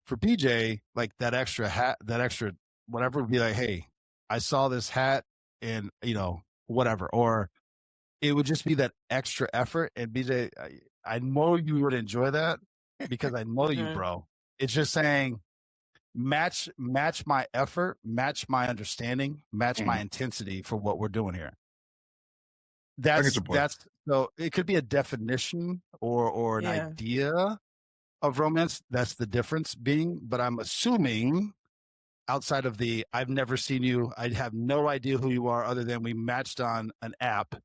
For BJ, like that extra hat, that extra whatever would be like, hey, I saw this hat and, whatever. Or it would just be that extra effort. And BJ, I know you would enjoy that because I know you, bro. It's just saying, match my effort, match my understanding, match my intensity for what we're doing here. That's so it could be a definition or an idea of romance. That's the difference being, but I'm assuming outside of the, I've never seen you, I have no idea who you are other than we matched on an app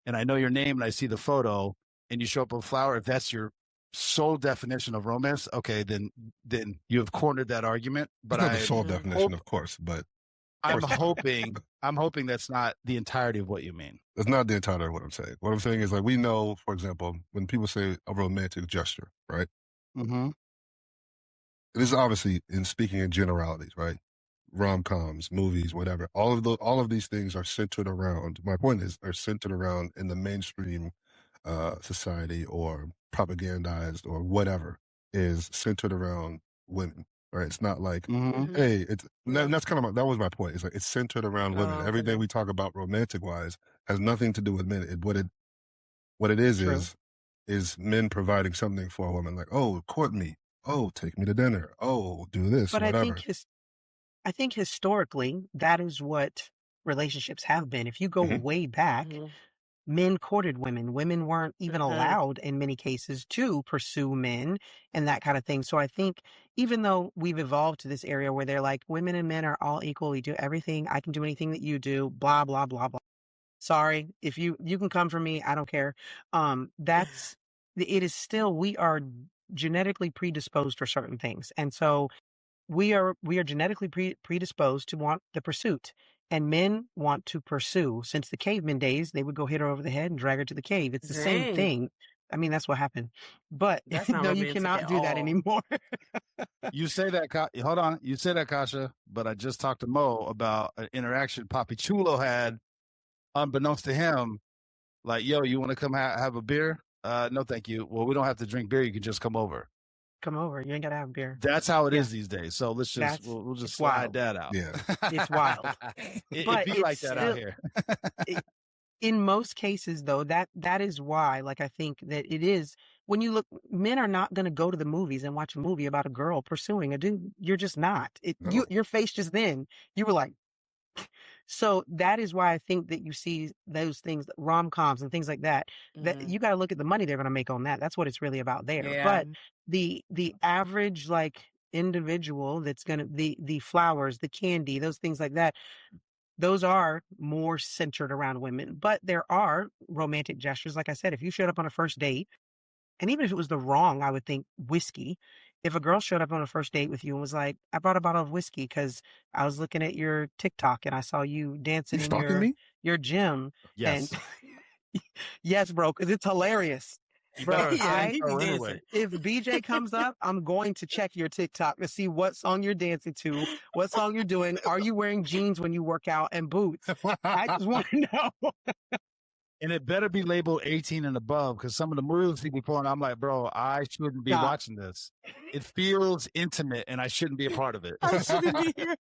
and I know your name and I see the photo and you show up with a flower. If that's your sole definition of romance, okay, then you have cornered that argument. But not the sole definition, of course, but I'm hoping that's not the entirety of what you mean. It's not the entirety of what I'm saying. What I'm saying is, like, we know, for example, when people say a romantic gesture, right? It is obviously in speaking in generalities, right? Rom-coms, movies, whatever. All of these things are centered around. My point is, are centered around in the mainstream society or propagandized or whatever is centered around women, right? It's not like, hey, that's kind of that was my point. It's like it's centered around women. Everything we talk about romantic wise has nothing to do with men. What it is men providing something for a woman, like, oh, court me, oh, take me to dinner, oh, do this, but whatever. I think historically that is what relationships have been. If you go way back, men courted women. Women weren't even allowed in many cases to pursue men and that kind of thing. So I think even though we've evolved to this area where they're like, women and men are all equal, we do everything, I can do anything that you do, blah, blah, blah, blah. Sorry, if you can come for me, I don't care. It is still, we are genetically predisposed for certain things. And so we are genetically predisposed to want the pursuit. And men want to pursue. Since the caveman days, they would go hit her over the head and drag her to the cave. It's the same thing. I mean, that's what happened. But no, you cannot do that anymore. You say that, hold on. You say that, Kasha, but I just talked to Mo about an interaction Papi Chulo had, unbeknownst to him, like, yo, you want to come have a beer? No, thank you. Well, we don't have to drink beer. You can just come over. Come over. You ain't got to have beer. That's how it is these days. So let's just, we'll just slide that out. Yeah. It's wild. It'd be like that out here. in most cases, though, that is why, like, I think that it is when you look, men are not going to go to the movies and watch a movie about a girl pursuing a dude. You're just not. No. Your face just then, you were like, so that is why I think that you see those things, rom-coms and things like that, that you got to look at the money they're going to make on that. That's what it's really about there. Yeah. But the average, like, individual that's going to, the flowers, the candy, those things like that, those are more centered around women. But there are romantic gestures. Like I said, if you showed up on a first date, and even if it was the wrong, I would think, whiskey. If a girl showed up on a first date with you and was like, I brought a bottle of whiskey because I was looking at your TikTok and I saw you dancing You in stalking your gym. Yes. And yes, bro, because it's hilarious. Bro, Anyway. if BJ comes up, I'm going to check your TikTok to see what song you're dancing to, what song you're doing. Are you wearing jeans when you work out and boots? I just want to know. And it better be labeled 18 and above, because some of the moves he be pulling, I'm like, bro, I shouldn't be watching this. It feels intimate, and I shouldn't be a part of it. I shouldn't be here.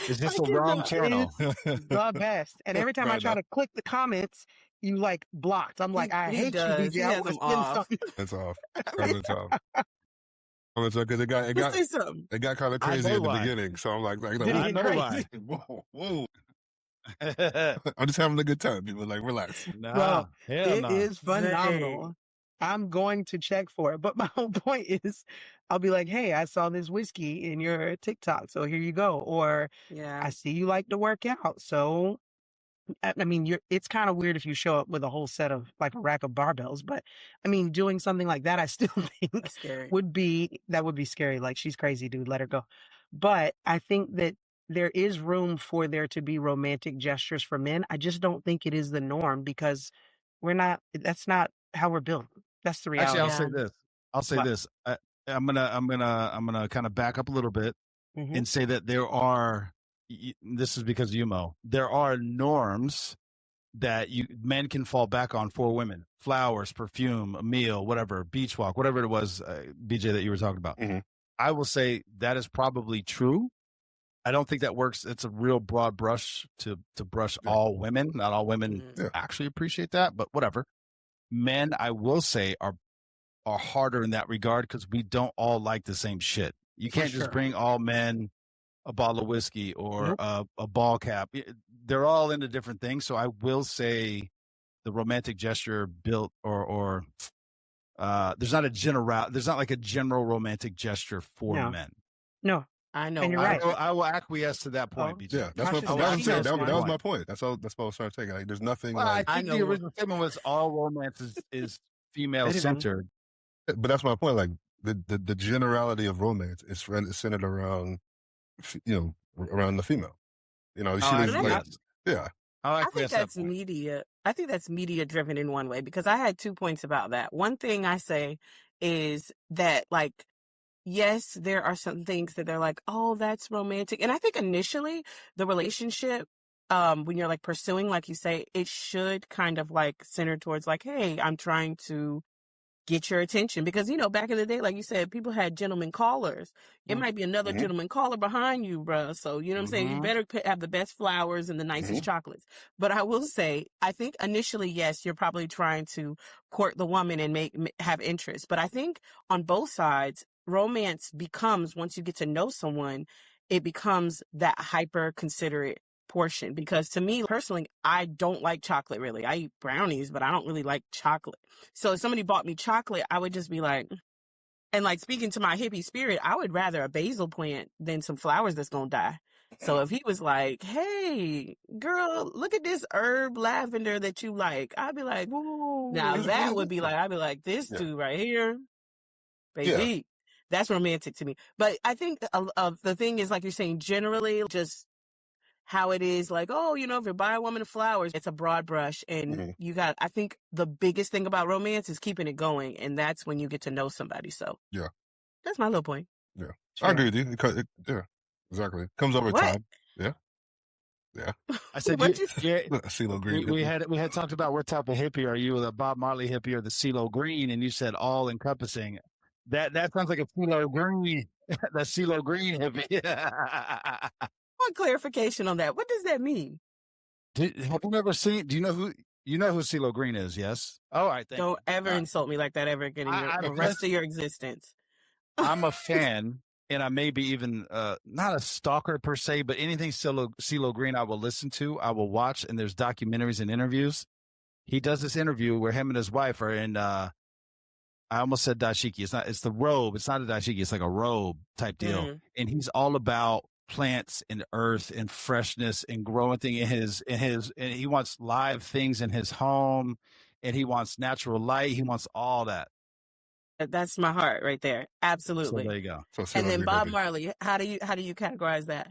It's just a wrong channel. It's the best. And every time I try to click the comments, you like blocked. I'm like, I hate does. you, He BJ. I has want them to send off. something. It's off. It's off. Because it got kind of crazy know in the why. beginning. So I'm like I know why. whoa. I'm just having a good time. People like, relax. No, Bro, hell it no. is phenomenal. I'm going to check for it. But my whole point is, I'll be like, hey, I saw this whiskey in your TikTok, so here you go. Or I see you like to work out, so I mean, it's kind of weird if you show up with a whole set of, like, a rack of barbells, but I mean, doing something like that, I still think would be scary. Like, she's crazy, dude. Let her go. But I think that there is room for there to be romantic gestures for men. I just don't think it is the norm because that's not how we're built. That's the reality. Actually, I'll say this. I'm gonna kind of back up a little bit and say that there are, this is because Mo, there are norms that men can fall back on for women: flowers, perfume, a meal, whatever, beach walk, whatever it was, BJ, that you were talking about. I will say that is probably true. I don't think that works. It's a real broad brush to brush all women. Not all women actually appreciate that, but whatever. Men, I will say, are harder in that regard because we don't all like the same shit. You can't just bring all men a bottle of whiskey or a ball cap. They're all into different things. So I will say the romantic gesture built or there's not like a general romantic gesture for men. No. I know. And you're right. I will acquiesce to that point, BJ. Yeah, that's what I'm saying. That was my point. That's what I was trying to take. Like, there's nothing. Well, like, I think the original statement was all romance is female centered. But that's my point. Like, the generality of romance is centered around, around the female. I think that's media. I think that's media driven in one way, because I had 2 points about that. One thing I say is that, like, yes, there are some things that they're like, oh, that's romantic. And I think initially the relationship, when you're like pursuing, like you say, it should kind of like center towards like, hey, I'm trying to get your attention. Because, back in the day, like you said, people had gentleman callers. It might be another gentleman caller behind you, bruh. So, you know what I'm saying? You better have the best flowers and the nicest chocolates. But I will say, I think initially, yes, you're probably trying to court the woman and have interest. But I think on both sides, romance becomes, once you get to know someone, it becomes that hyper considerate portion. Because to me personally, I don't like chocolate really. I eat brownies, but I don't really like chocolate. So if somebody bought me chocolate, I would just be like, and like, speaking to my hippie spirit, I would rather a basil plant than some flowers that's gonna die. So if he was like, hey girl, look at this herb lavender that you like, I'd be like, ooh. Now that would be like, I'd be like, this dude right here, baby. That's romantic to me. But I think the thing is, like you're saying, generally just how it is, like, oh, if you buy a woman flowers, it's a broad brush. And I think the biggest thing about romance is keeping it going. And that's when you get to know somebody. So that's my little point. Yeah. Sure. I agree with you. Exactly. Comes over time. Yeah. I said, CeeLo Green. We had talked about what type of hippie are you, the Bob Marley hippie or the CeeLo Green, and you said all encompassing. That sounds like a CeeLo Green, the CeeLo Green hippie. One clarification on that. What does that mean? Have you ever seen? Do you know who CeeLo Green is? Yes. All right. Don't ever insult me like that ever again in the rest of your existence. I'm a fan, and I may be even not a stalker per se, but anything CeeLo Green I will listen to, I will watch, and there's documentaries and interviews. He does this interview where him and his wife are in. I almost said dashiki. It's the robe. It's not a dashiki. It's like a robe type deal, and he's all about plants and earth and freshness and growing thing and he wants live things in his home, and he wants natural light. He wants all that. That's my heart right there. Absolutely. So there you go. And then Bob Marley, how do you categorize that?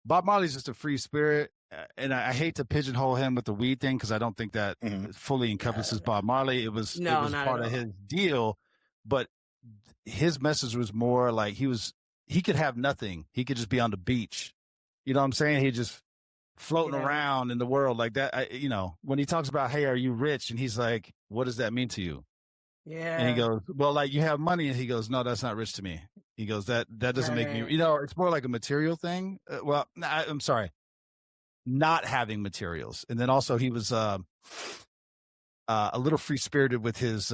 Bob Marley's just a free spirit, and I hate to pigeonhole him with the weed thing because I don't think that fully encompasses Bob Marley. It was part of his deal, but his message was more like he could have nothing. He could just be on the beach. You know what I'm saying? He just floating around in the world like that. When he talks about, hey, are you rich? And he's like, what does that mean to you? Yeah. And he goes, well, like, you have money. And he goes, no, that's not rich to me. He goes, that doesn't make me, it's more like a material thing. I'm sorry, not having materials. And then also he was a little free spirited with his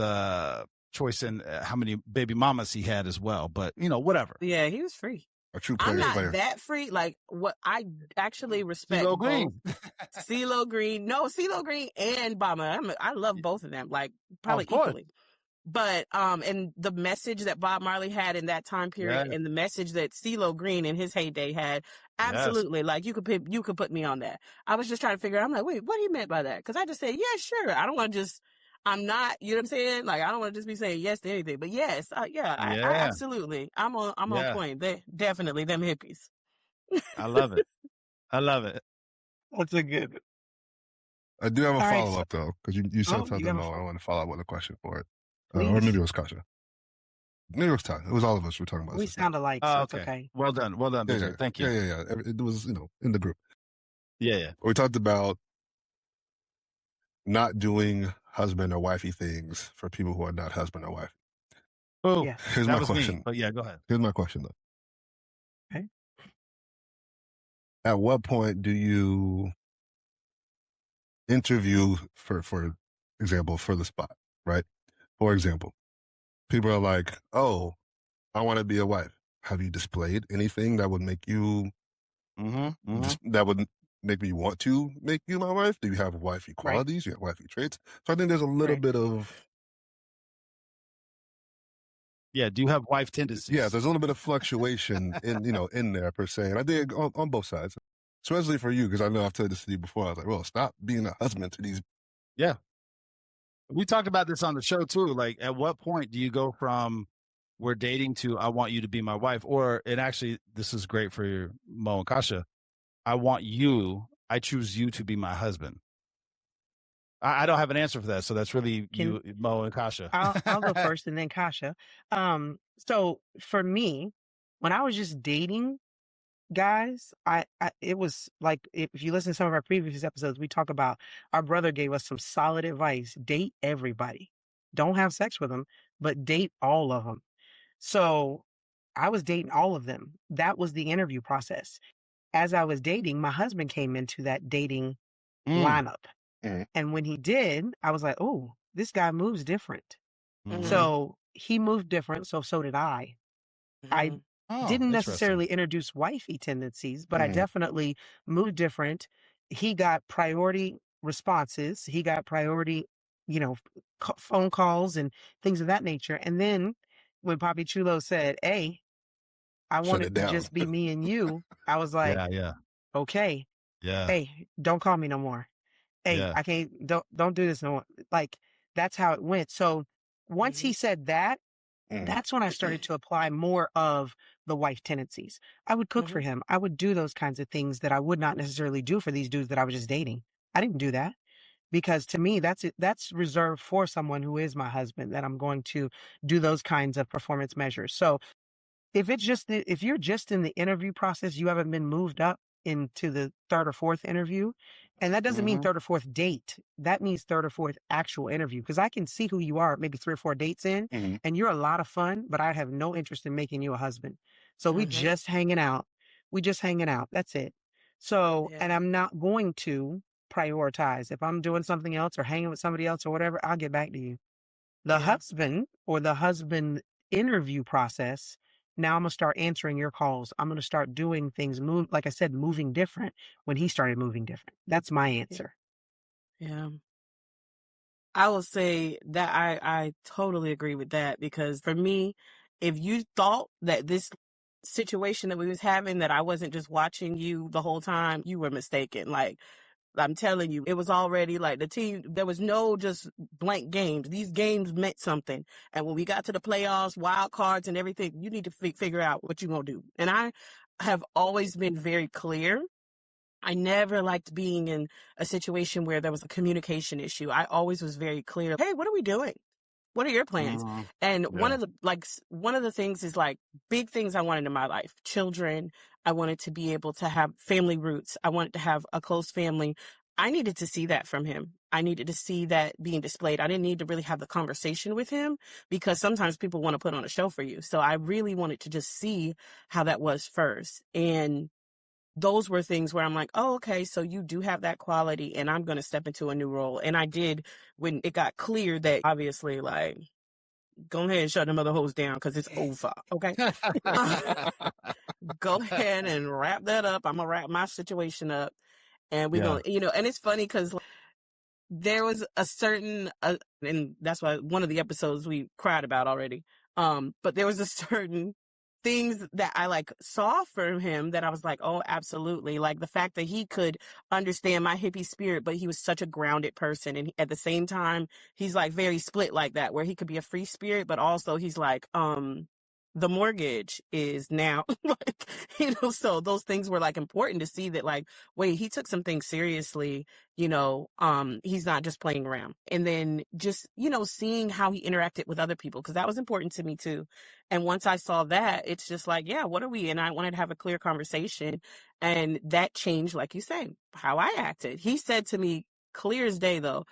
choice in how many baby mamas he had as well. But, whatever. Yeah, he was free. A true player. I'm not that free. Like, what I actually respect. CeeLo Green. CeeLo Green. No, CeeLo Green and Bama. I love both of them, like, probably equally. But and the message that Bob Marley had in that time period, and the message that CeeLo Green in his heyday had, absolutely, like you could put me on that. I was just trying to figure out. I'm like, wait, what do you meant by that? Because I just said, yeah, sure. I don't want to just. I'm not. You know what I'm saying? Like, I don't want to just be saying yes to anything. But yes, I absolutely. I'm on point. They definitely them hippies. I love it. I love it. That's a good. I do have a follow up though, because you said something. I want to follow up with a question for it. Or maybe it was Kasha. Maybe it was Ty. It was all of us. We're talking about. We sound alike, so it's okay. Well done, yeah. Thank you. Yeah. It was in the group. Yeah. We talked about not doing husband or wifey things for people who are not husband or wife. Oh, yeah. Here's my question. Me, but yeah, go ahead. Here's my question though. Okay. At what point do you interview for example, for the spot, right? For example, people are like, oh, I want to be a wife. Have you displayed anything that would make you, that would make me want to make you my wife? Do you have wifey qualities? Do you have wifey traits? So I think there's a little bit of. Yeah, do you have wife tendencies? Yeah, there's a little bit of fluctuation in there per se. And I think on both sides, especially for you, because I know I've told this to you before. I was like, well, stop being a husband to these. Yeah. We talked about this on the show too. Like, at what point do you go from we're dating to I want you to be my wife? Or, and actually, this is great for your Mo and Kasha. I choose you to be my husband. I don't have an answer for that. So that's really you, Mo and Kasha. I'll go first and then Kasha. So for me, when I was just dating guys, it was like, if you listen to some of our previous episodes, we talk about our brother gave us some solid advice. Date everybody. Don't have sex with them, but date all of them. So I was dating all of them. That was the interview process. As I was dating, my husband came into that dating lineup. And when he did, I was like, oh, this guy moves different. So he moved different. So did I. I didn't necessarily introduce wifey tendencies, but I definitely moved different. He got priority responses. He got priority, phone calls and things of that nature. And then when Papi Chulo said, hey, I want it to just be me and you, I was like, okay. Yeah. Hey, don't call me no more. Hey, I can't, don't do this no more. Like, that's how it went. So once he said that, that's when I started to apply more of the wife tendencies. I would cook for him. I would do those kinds of things that I would not necessarily do for these dudes that I was just dating. I didn't do that because to me, that's reserved for someone who is my husband, that I'm going to do those kinds of performance measures. So if you're just in the interview process, you haven't been moved up into the third or fourth interview. And that doesn't mean third or fourth date. That means third or fourth actual interview. Because I can see who you are maybe 3 or 4 dates in, and you're a lot of fun, but I have no interest in making you a husband. So we just hanging out. That's it. So, and I'm not going to prioritize. If I'm doing something else or hanging with somebody else or whatever, I'll get back to you. The Yeah. husband or the husband interview process, now I'm going to start answering your calls. I'm going to start doing things, like I said, moving different when he started moving different. That's my answer. Yeah. I will say that I totally agree with that, because for me, if you thought that this situation that we was having, that I wasn't just watching you the whole time, you were mistaken. Like, I'm telling you, it was already like the team, there was no just blank games. These games meant something. And when we got to the playoffs, wild cards and everything, you need to figure out what you're going to do. And I have always been very clear. I never liked being in a situation where there was a communication issue. I always was very clear. Hey, what are we doing? What are your plans? And one of the things is like big things I wanted in my life. Children. I wanted to be able to have family roots. I wanted to have a close family. I needed to see that from him. I needed to see that being displayed. I didn't need to really have the conversation with him, because sometimes people want to put on a show for you. So I really wanted to just see how that was first. And those were things where I'm like, oh, okay, so you do have that quality, and I'm going to step into a new role. And I did, when it got clear that obviously, like, go ahead and shut them other hoes down, because it's over, okay? Go ahead and wrap that up. I'm going to wrap my situation up, and we're going to, and it's funny because there was a certain, and that's why one of the episodes we cried about already, but there was a certain things that I like saw from him that I was like, oh, absolutely. Like the fact that he could understand my hippie spirit, but he was such a grounded person. And at the same time, he's like very split like that, where he could be a free spirit, but also he's like, the mortgage is now like, so those things were like important to see that, like, wait, he took some things seriously, he's not just playing around. And then just, seeing how he interacted with other people, because that was important to me too. And once I saw that, it's just like, yeah, what are we? And I wanted to have a clear conversation. And that changed, like you say, how I acted. He said to me clear as day though,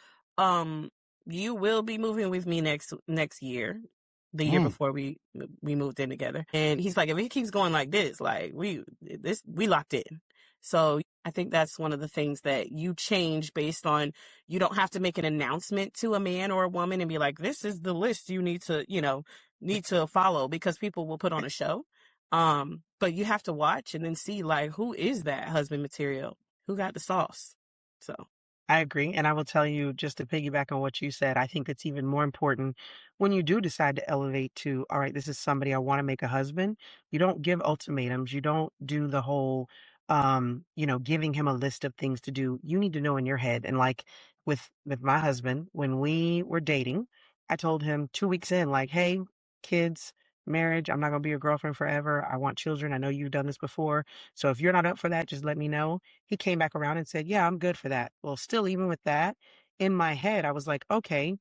you will be moving with me next year. The year before we moved in together. And he's like, if he keeps going like this, like we locked in. So I think that's one of the things that you change based on, you don't have to make an announcement to a man or a woman and be like, this is the list you need to follow, because people will put on a show. But you have to watch and then see, like, who is that husband material? Who got the sauce? So I agree. And I will tell you, just to piggyback on what you said, I think it's even more important when you do decide to elevate to, all right, this is somebody I want to make a husband. You don't give ultimatums. You don't do the whole, giving him a list of things to do. You need to know in your head. And like with my husband, when we were dating, I told him 2 weeks in, like, hey, kids, marriage, I'm not going to be your girlfriend forever. I want children. I know you've done this before. So if you're not up for that, just let me know. He came back around and said, yeah, I'm good for that. Well, still, even with that in my head, I was like, okay,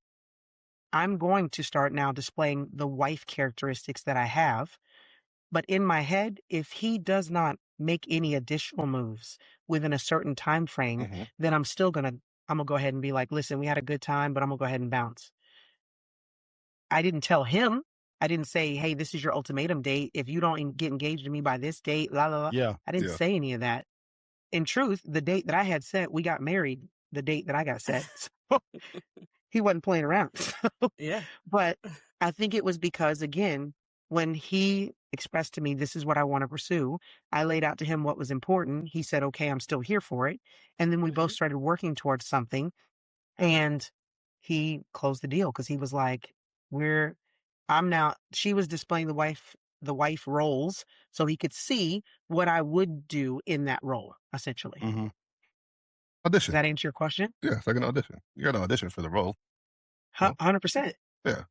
I'm going to start now displaying the wife characteristics that I have. But in my head, if he does not make any additional moves within a certain time frame, then I'm going to go ahead and be like, listen, we had a good time, but I'm going to go ahead and bounce. I didn't tell him. I didn't say, hey, this is your ultimatum date. If you don't get engaged to me by this date, la, la, la. Yeah. I didn't say any of that. In truth, the date that I had set, we got married the date that I got set. So he wasn't playing around. yeah. But I think it was because, again, when he expressed to me, this is what I want to pursue, I laid out to him what was important. He said, okay, I'm still here for it. And then we both started working towards something. And he closed the deal because he was like, she was displaying the wife roles so he could see what I would do in that role, essentially. Audition. Does that answer your question? Yeah, it's like an audition. You got to audition for the role. 100%. Yeah.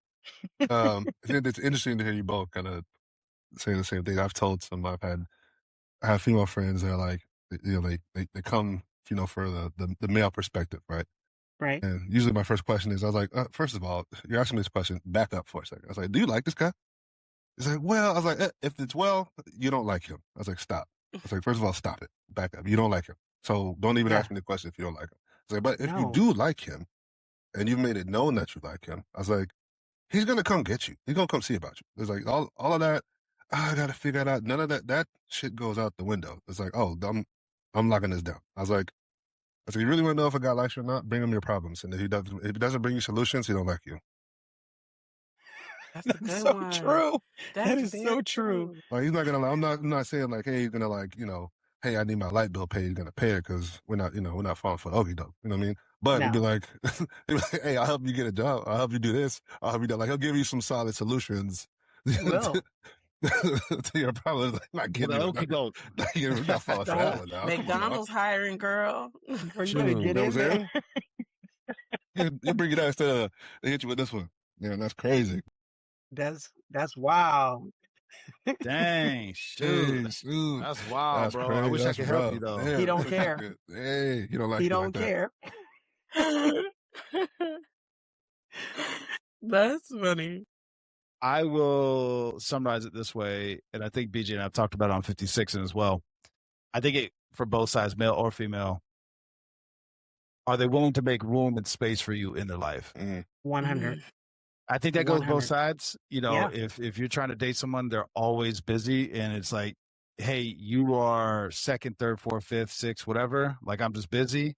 It's interesting to hear you both kind of say the same thing. I have female friends that are like, they come, for the male perspective, right? Right. And usually my first question is, I was like, first of all, you're asking me this question, back up for a second. I was like, do you like this guy? He's like, well, I was like, if it's you don't like him. I was like, stop. I was like, first of all, stop it. Back up. You don't like him. So don't even ask me the question if you don't like him. I was like, but if you do like him and you've made it known that you like him, I was like, he's going to come get you. He's going to come see about you. It's like all of that, I got to figure it out. None of that shit goes out the window. It's like, oh, I'm locking this down. I was like, I said, you really want to know if a guy likes you or not? Bring him your problems. And if he doesn't bring you solutions, he don't like you. That's a good so one. true. That That's is so true. Like, he's not gonna. I'm not saying like, hey, he's gonna like, hey, I need my light bill paid. He's gonna pay it because we're not falling for the okey doke. You know what I mean? But No. he'd be like, hey, I'll help you get a job. I'll help you do this. I'll help you do. Like, he'll give you some solid solutions. Will. to your problems. Like, not getting Well, okey doke. You're not falling for that one now. McDonald's hiring, girl. Are you gonna get in there? You bring it out instead of they hit you with this one. Yeah, that's crazy. That's wild. Dang, shoot. That's wild, That's bro. crazy. I wish That's I could help rough. you though. Damn. He don't care. Hey, he don't like He you don't like care. That's funny. I will summarize it this way, and I think BJ and I have talked about it on 56 as well. I think it for both sides, male or female. Are they willing to make room and space for you in their life? 100. I think that goes 100. both sides. Yeah. If you're trying to date someone, they're always busy, and it's like, hey, you are second, third, fourth, fifth, sixth, whatever. Like, I'm just busy.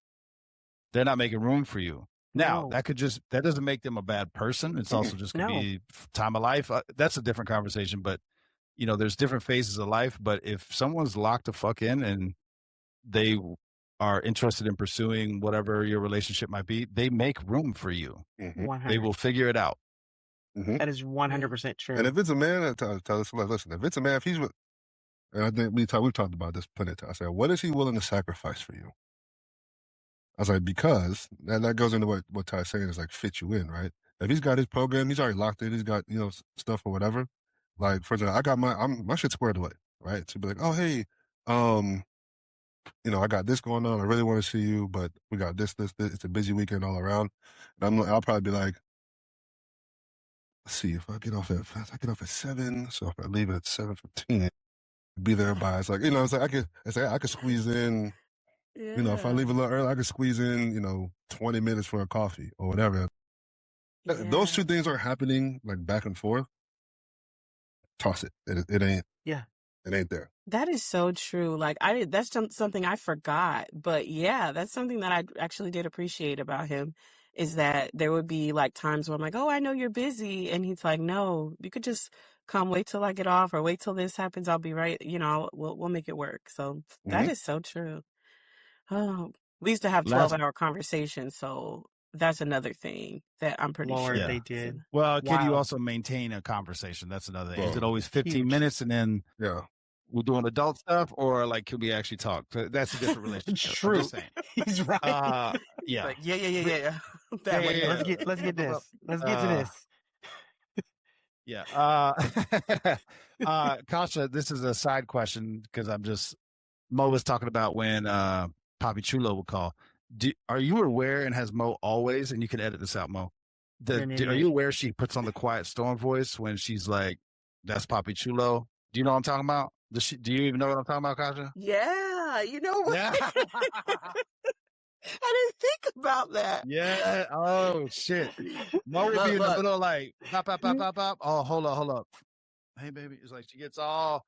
They're not making room for you. Now, No. that doesn't make them a bad person. It's also just going to be time of life. That's a different conversation, but there's different phases of life. But if someone's locked the fuck in and they are interested in pursuing whatever your relationship might be, they make room for you. 100. They will figure it out. That is 100% true. And if it's a man, tell us, listen, if it's a man, if he's with, and I think we've talked about this plenty of times. I said, what is he willing to sacrifice for you? I was like, because that goes into what Ty's saying is like fit you in, right? If he's got his program, he's already locked in, he's got, stuff or whatever. Like, for example, I got my shit squared away, right? To be like, oh, hey, I got this going on. I really want to see you, but we got this. It's a busy weekend all around. And I'll probably be like, let's see, if I get off at 7, so if I leave at 7:15, be there by, it's like, it's like I could squeeze in, if I leave a little early, I could squeeze in, 20 minutes for a coffee or whatever. Yeah. Those two things are happening like back and forth. Toss it. It ain't. Yeah. It ain't there. That is so true. Like that's something I forgot, but yeah, that's something that I actually did appreciate about him is that there would be like times where I'm like, oh, I know you're busy. And he's like, no, you could just come, wait till I get off or wait till this happens. I'll be right. We'll make it work. So that is so true. Oh, we used to have 12-hour conversations. So that's another thing that I'm pretty sure they did. Well, can you also maintain a conversation? That's another thing. Is it always 15 minutes and then we're doing adult stuff, or like can we actually talk? That's a different relationship. True. He's right. Yeah. Like, yeah. Let's get this. Let's get to this. Yeah. Kasha, this is a side question because Mo was talking about when Papi Chulo would call. Are you aware, and has Mo always, and you can edit this out, Mo, are you aware she puts on the quiet storm voice when she's like, that's Papi Chulo? Do you know what I'm talking about? Do you even know what I'm talking about, Kasha? Yeah, you know what? Yeah. I didn't think about that. Yeah. Oh, shit. Mo would be in the middle of like, pop. Oh, hold up. Hey, baby. It's like she gets all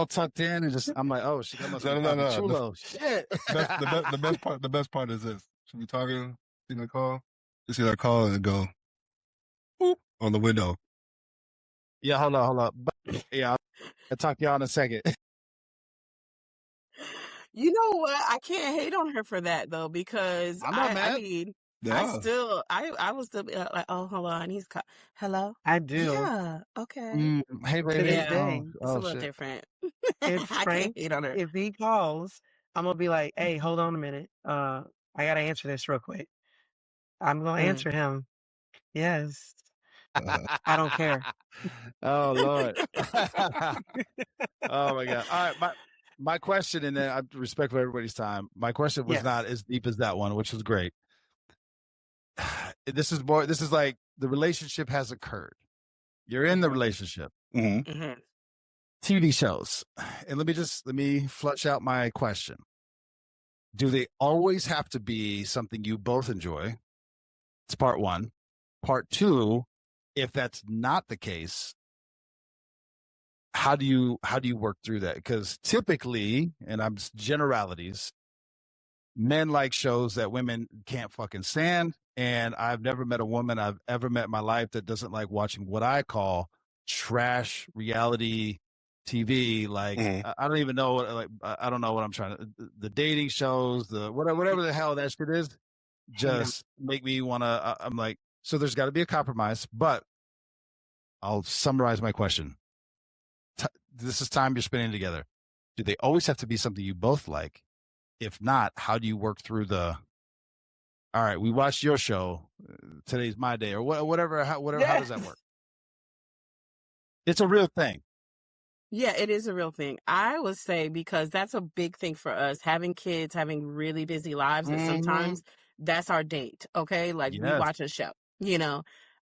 tucked in and just, I'm like, oh, she must be Papi Chulo. Shit. The best part is this. She'll be talking, see that call? You see that call and go, boop, on the window. Yeah, hold up. Yeah, I'll talk to y'all in a second. You know what? I can't hate on her for that though, because I'm not mad. I mean, Yeah. I was still like, oh, hold on, he's hello. I do. Yeah, okay. Hey, baby. Yeah. It's a little different. If I Frank, can't hate on her. if he calls, I'm gonna be like, hey, hold on a minute. I gotta answer this real quick. I'm gonna answer him. Yes. I don't care. Oh Lord. Oh my God. All right. My question, and then I respect for everybody's time. My question was not as deep as that one, which was great. This is like the relationship has occurred. You're in the relationship. TV shows. And let me flush out my question. Do they always have to be something you both enjoy? It's part one. Part two, if that's not the case, how do you work through that? Because typically, and I'm generalities, men like shows that women can't fucking stand. And I've never met a woman I've ever met in my life that doesn't like watching what I call trash reality TV. Like, I don't even know what, like, I don't know what I'm trying to, the dating shows, the whatever the hell that shit is, just make me want to, I'm like, so there's got to be a compromise, but I'll summarize my question. This is time you're spending together. Do they always have to be something you both like? If not, how do you work through the, all right, we watched your show, today's my day, or whatever, how does that work? It's a real thing. Yeah, it is a real thing. I would say, because that's a big thing for us, having kids, having really busy lives, and sometimes that's our date, okay? Like, we watch a show, you know?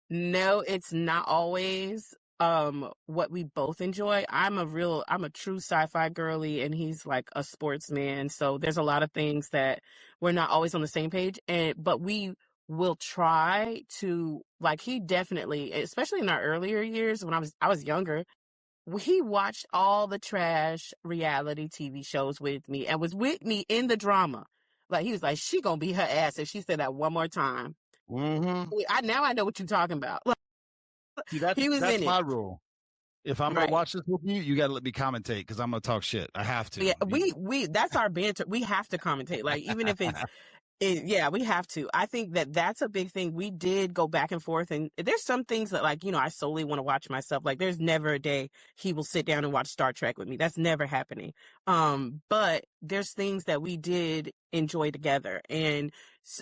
No, it's not always what we both enjoy. I'm a true sci-fi girly, and he's like a sportsman. So there's a lot of things that we're not always on the same page. But we will try to, like, he definitely, especially in our earlier years when I was younger, he watched all the trash reality TV shows with me and was with me in the drama. Like, he was like, she gonna beat her ass if she said that one more time. Now I know what you're talking about. See, that's my rule. If I'm gonna watch this with you, you gotta let me commentate because I'm gonna talk shit. I have to. Yeah, we that's our banter. We have to commentate. Like, even if it's yeah, we have to. I think that's a big thing. We did go back and forth, and there's some things that, like, you know, I solely want to watch myself. Like, there's never a day he will sit down and watch Star Trek with me. That's never happening. But there's things that we did enjoy together, and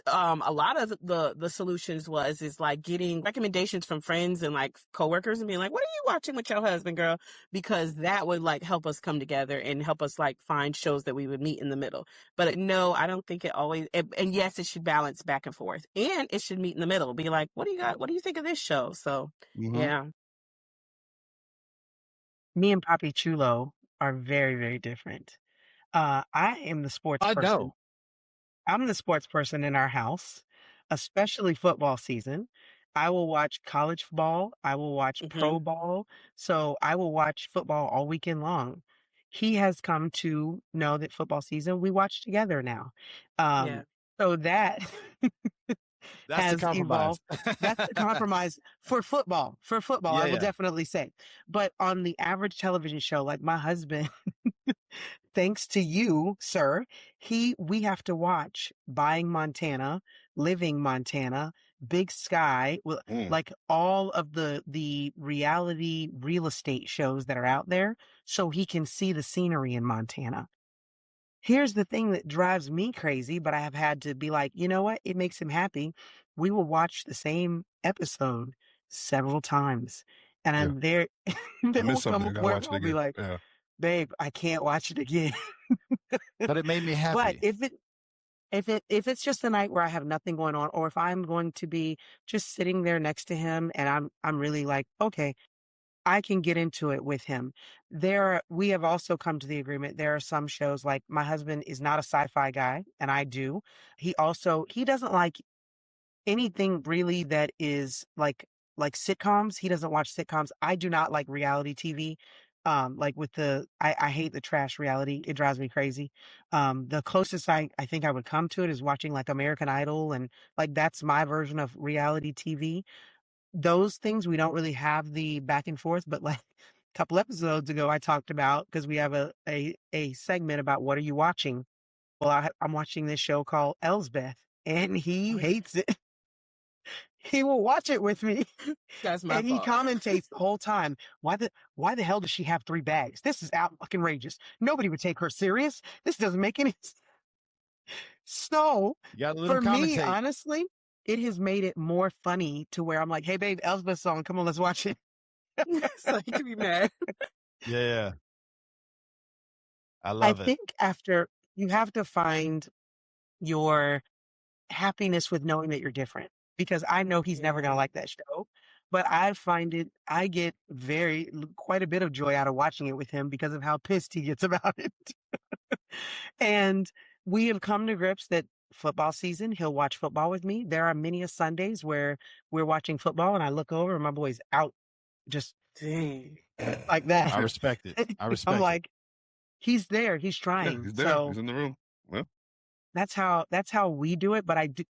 a lot of the solutions is like getting recommendations from friends and like coworkers and being like, what are you watching with your husband, girl? Because that would like help us come together and help us like find shows that we would meet in the middle. But no, I don't think it always, and yes, it should balance back and forth, and it should meet in the middle. Be like, what do you got? What do you think of this show? So yeah. Me and Papi Chulo are very, very different. I am the sports person. I'm the sports person in our house, especially football season. I will watch college football. I will watch pro ball. So I will watch football all weekend long. He has come to know that football season we watch together now. So that has evolved. That's the compromise for football. For football, I will definitely say. But on the average television show, like my husband, thanks to you, sir, we have to watch Buying Montana, Living Montana, Big Sky, like all of the reality real estate shows that are out there, so he can see the scenery in Montana. Here's the thing that drives me crazy, but I have had to be like, you know what? It makes him happy. We will watch the same episode several times. And I'm there. Then we'll come up where I'll be like, babe, I can't watch it again. But it made me happy. But if it's just a night where I have nothing going on, or if I'm going to be just sitting there next to him and I'm really like, okay, I can get into it with him. We have also come to the agreement. There are some shows, like my husband is not a sci-fi guy, and I do. He doesn't like anything really that is like sitcoms. He doesn't watch sitcoms. I do not like reality TV. Like with I hate the trash reality. It drives me crazy. The closest I think I would come to it is watching like American Idol, and like that's my version of reality TV. Those things we don't really have the back and forth, but like a couple episodes ago, I talked about, because we have a segment about what are you watching? Well, I'm watching this show called Elsbeth, and he hates it. He will watch it with me. That's my fault. And he commentates the whole time. Why the hell does she have 3 bags? This is outrageous. Nobody would take her serious. This doesn't make any sense. So for me, honestly, it has made it more funny to where I'm like, hey, babe, Elsbeth song. Come on, let's watch it. So he can be mad. Yeah. I love it. I think after you have to find your happiness with knowing that you're different, because I know he's never going to like that show, but I get quite a bit of joy out of watching it with him because of how pissed he gets about it. And we have come to grips that football season, he'll watch football with me. There are many Sundays where we're watching football and I look over and my boy's out just like that. I respect it. I'm like, he's there. He's trying. Yeah, he's there. He's in the room. Well, That's how we do it. But I do,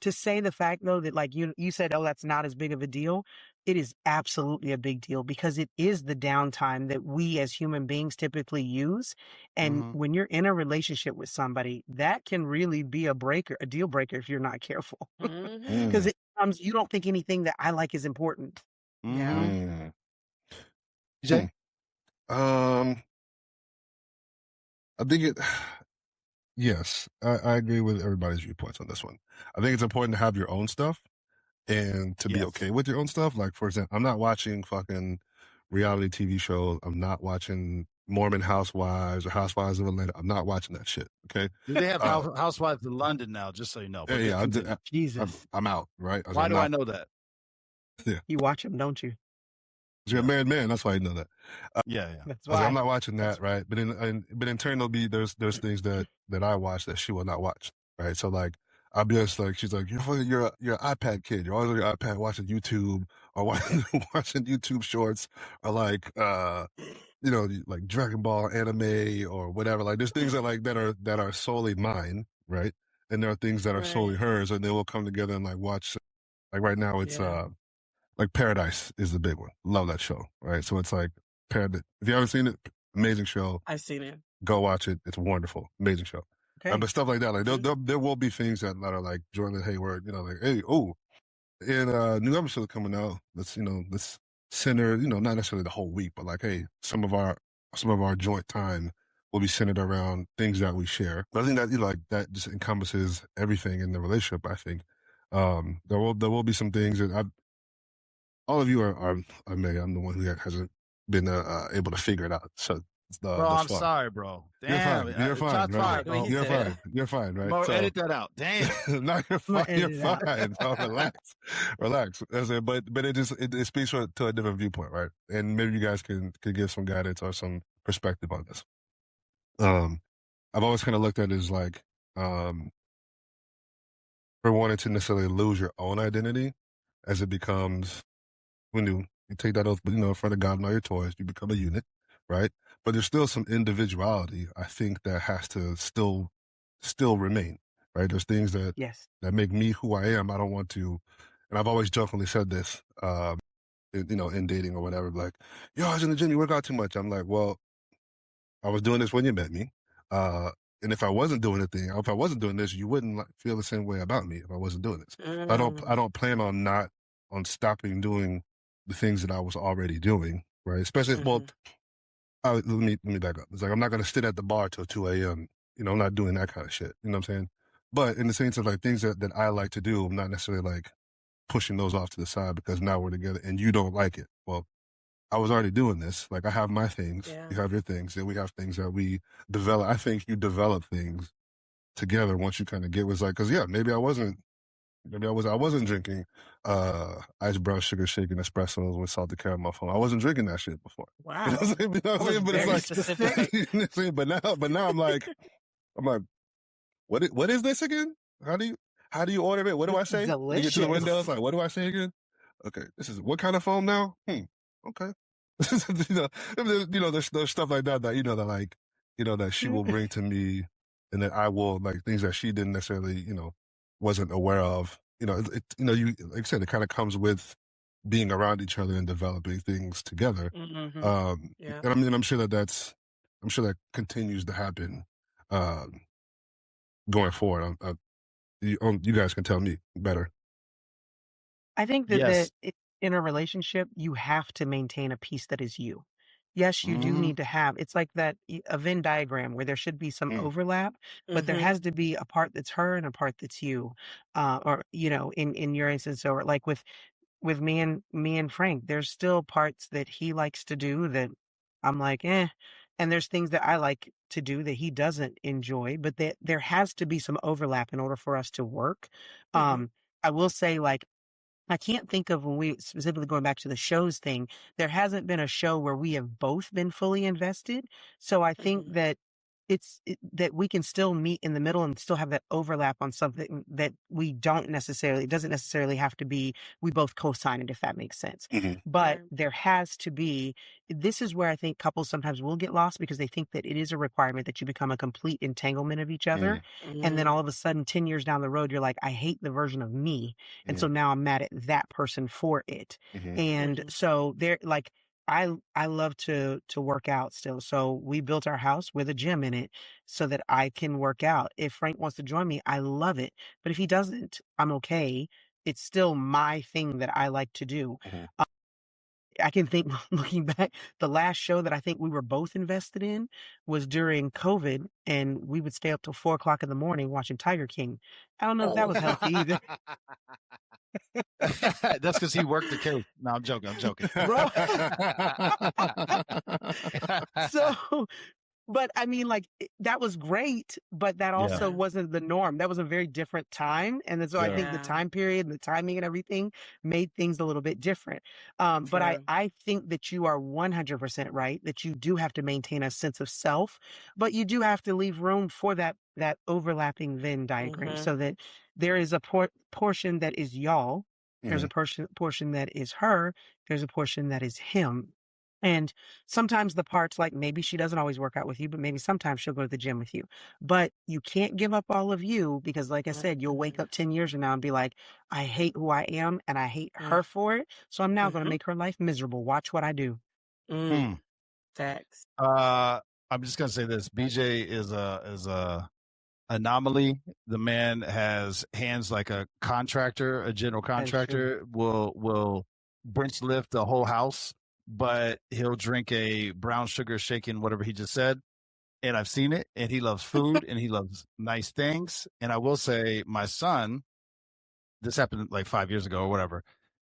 to say the fact though that like you said, oh, that's not as big of a deal. It is absolutely a big deal because it is the downtime that we as human beings typically use. And when you're in a relationship with somebody, that can really be a deal breaker if you're not careful. Because it comes, you don't think anything that I like is important. Yeah. DJ? I think yes, I agree with everybody's viewpoints on this one. I think it's important to have your own stuff and to be okay with your own stuff. Like, for example, I'm not watching fucking reality TV shows. I'm not watching Mormon Housewives or Housewives of Atlanta. I'm not watching that shit. Okay. They have Housewives of London now, just so you know. But yeah, Jesus. I'm out, right? Why do I know that? Yeah. You watch them, don't you? You're a married man. That's why you know that. Yeah. That's why. I'm not watching that, right? But in turn, there's things that I watch that she will not watch, right? So like, I'll be just like, she's like, you're an iPad kid. You're always on your iPad watching YouTube or watching YouTube shorts or like, like Dragon Ball anime or whatever. Like, there's things that are solely mine, right? And there are things that are solely hers, and they will come together and like watch. Like right now, it's like Paradise is the big one. Love that show, right? So it's like Paradise. If you haven't seen it, amazing show. I've seen it. Go watch it. It's wonderful, amazing show. Okay. But stuff like that, like there will be things that are like Jordan Hayward, like, hey, in new episode coming out. Let's center, not necessarily the whole week, but like, hey, some of our joint time will be centered around things that we share. But I think that like that just encompasses everything in the relationship. I think there will be some things that all of you are May. I'm the one who hasn't been able to figure it out. So, bro, I'm sorry, bro. Damn, you're fine. Right? You're fine. You're fine, right? Bro, edit that out. Damn. No, you're fine. You're fine. So relax. But it speaks to a different viewpoint, right? And maybe you guys can give some guidance or some perspective on this. I've always kind of looked at it as like, for wanting to necessarily lose your own identity as it becomes. When you take that oath, in front of God and all your toys, you become a unit, right? But there's still some individuality, I think, that has to still remain, right? There's things that make me who I am. I don't want to, and I've always jokingly said this, in dating or whatever, like, yo, I was in the gym, you work out too much. I'm like, well, I was doing this when you met me. And if I wasn't doing if I wasn't doing this, you wouldn't feel the same way about me if I wasn't doing this. I don't plan on stopping doing the things that I was already doing, right? Especially, let me back up. It's like, I'm not going to sit at the bar till 2 a.m. I'm not doing that kind of shit. You know what I'm saying? But in the sense of like things that I like to do, I'm not necessarily like pushing those off to the side because now we're together and you don't like it. Well, I was already doing this. Like, I have my things, you have your things, and we have things that we develop. I think you develop things together once you kind of get, was like, because maybe I wasn't drinking ice brown sugar shaken espressos with salted caramel foam. I wasn't drinking that shit before. Wow. You know what I'm saying? But it's like specific. but now I'm like, what is this again? How do you order it? What do I say? Delicious. You get to the window, it's like, what do I say again? Okay, this is what kind of foam now? Okay. There's stuff like that that she will bring to me, and that I will, like, things that she didn't necessarily, wasn't aware of. You like I said, it kind of comes with being around each other and developing things together. And I'm sure that continues to happen going forward. You guys can tell me better. I think that in a relationship, you have to maintain a piece that is you. Yes, you do need to have, it's like a Venn diagram where there should be some overlap, but there has to be a part that's her and a part that's you. Or, in your instance, or like with me and Frank, there's still parts that he likes to do that I'm like, and there's things that I like to do that he doesn't enjoy, but there has to be some overlap in order for us to work. I will say, like, I can't think of, when we specifically going back to the shows thing, there hasn't been a show where we have both been fully invested. So I think that that we can still meet in the middle and still have that overlap on something that we don't necessarily, it doesn't necessarily have to be, we both co-sign it, if that makes sense. But there has to be, this is where I think couples sometimes will get lost because they think that it is a requirement that you become a complete entanglement of each other. And then all of a sudden, 10 years down the road, you're like, I hate the version of me. And so now I'm mad at that person for it. And so they're like, I love to work out still. So we built our house with a gym in it so that I can work out. If Frank wants to join me, I love it. But if he doesn't, I'm okay. It's still my thing that I like to do. I can think, looking back, the last show that I think we were both invested in was during COVID, and we would stay up till 4:00 in the morning watching Tiger King. I don't know if that was healthy either. That's because he worked the case. No, I'm joking. Bro. So, but I mean, like, that was great, but that also wasn't the norm. That was a very different time. And then, so I think the time period and the timing and everything made things a little bit different. But I think that you are 100% right, that you do have to maintain a sense of self, but you do have to leave room for that overlapping Venn diagram so that there is a portion that is y'all. There's a portion that is her. There's a portion that is him. And sometimes the parts, like maybe she doesn't always work out with you, but maybe sometimes she'll go to the gym with you. But you can't give up all of you because, like I said, you'll wake up 10 years from now and be like, I hate who I am and I hate her for it. So I'm now going to make her life miserable. Watch what I do. Facts. I'm just going to say this. BJ is a anomaly. The man has hands like a contractor, a general contractor, will bench lift the whole house, but he'll drink a brown sugar shaken, whatever he just said. And I've seen it, and he loves food and he loves nice things. And I will say my son, this happened like 5 years ago or whatever.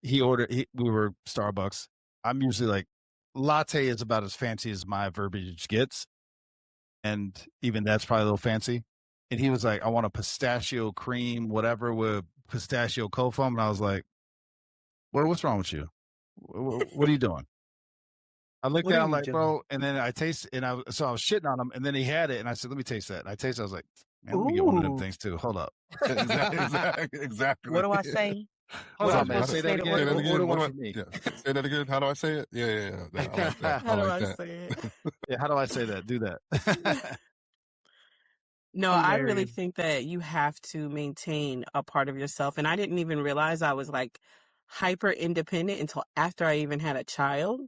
We were Starbucks. I'm usually like, latte is about as fancy as my verbiage gets. And even that's probably a little fancy. And he was like, I want a pistachio cream, whatever, with pistachio cold foam. And I was like, what's wrong with you? What are you doing? I looked down like, bro, and then I tasted, and I was shitting on him, and then he had it, and I said, let me taste that. And I tasted, I was like, man, let me get one of them things too. Hold up. Exactly. What do I say? Hold on, man. Say that again. Say that again. What do you Say that again. How do I say it? Yeah. I like that. How do I say it? Yeah, how do I say that? Do that. No, I really think that you have to maintain a part of yourself. And I didn't even realize I was like hyper independent until after I even had a child.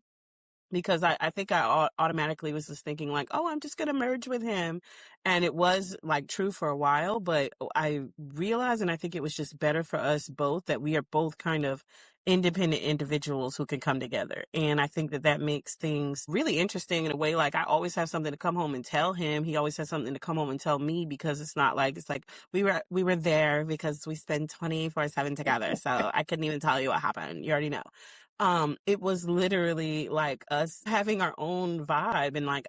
Because I think I automatically was just thinking like, oh, I'm just going to merge with him. And it was like true for a while, but I realized, and I think it was just better for us both, that we are both kind of independent individuals who can come together. And I think that makes things really interesting in a way. Like I always have something to come home and tell him. He always has something to come home and tell me, because it's like we were there because we spend 24/7 together. So I couldn't even tell you what happened. You already know. It was literally like us having our own vibe. And like,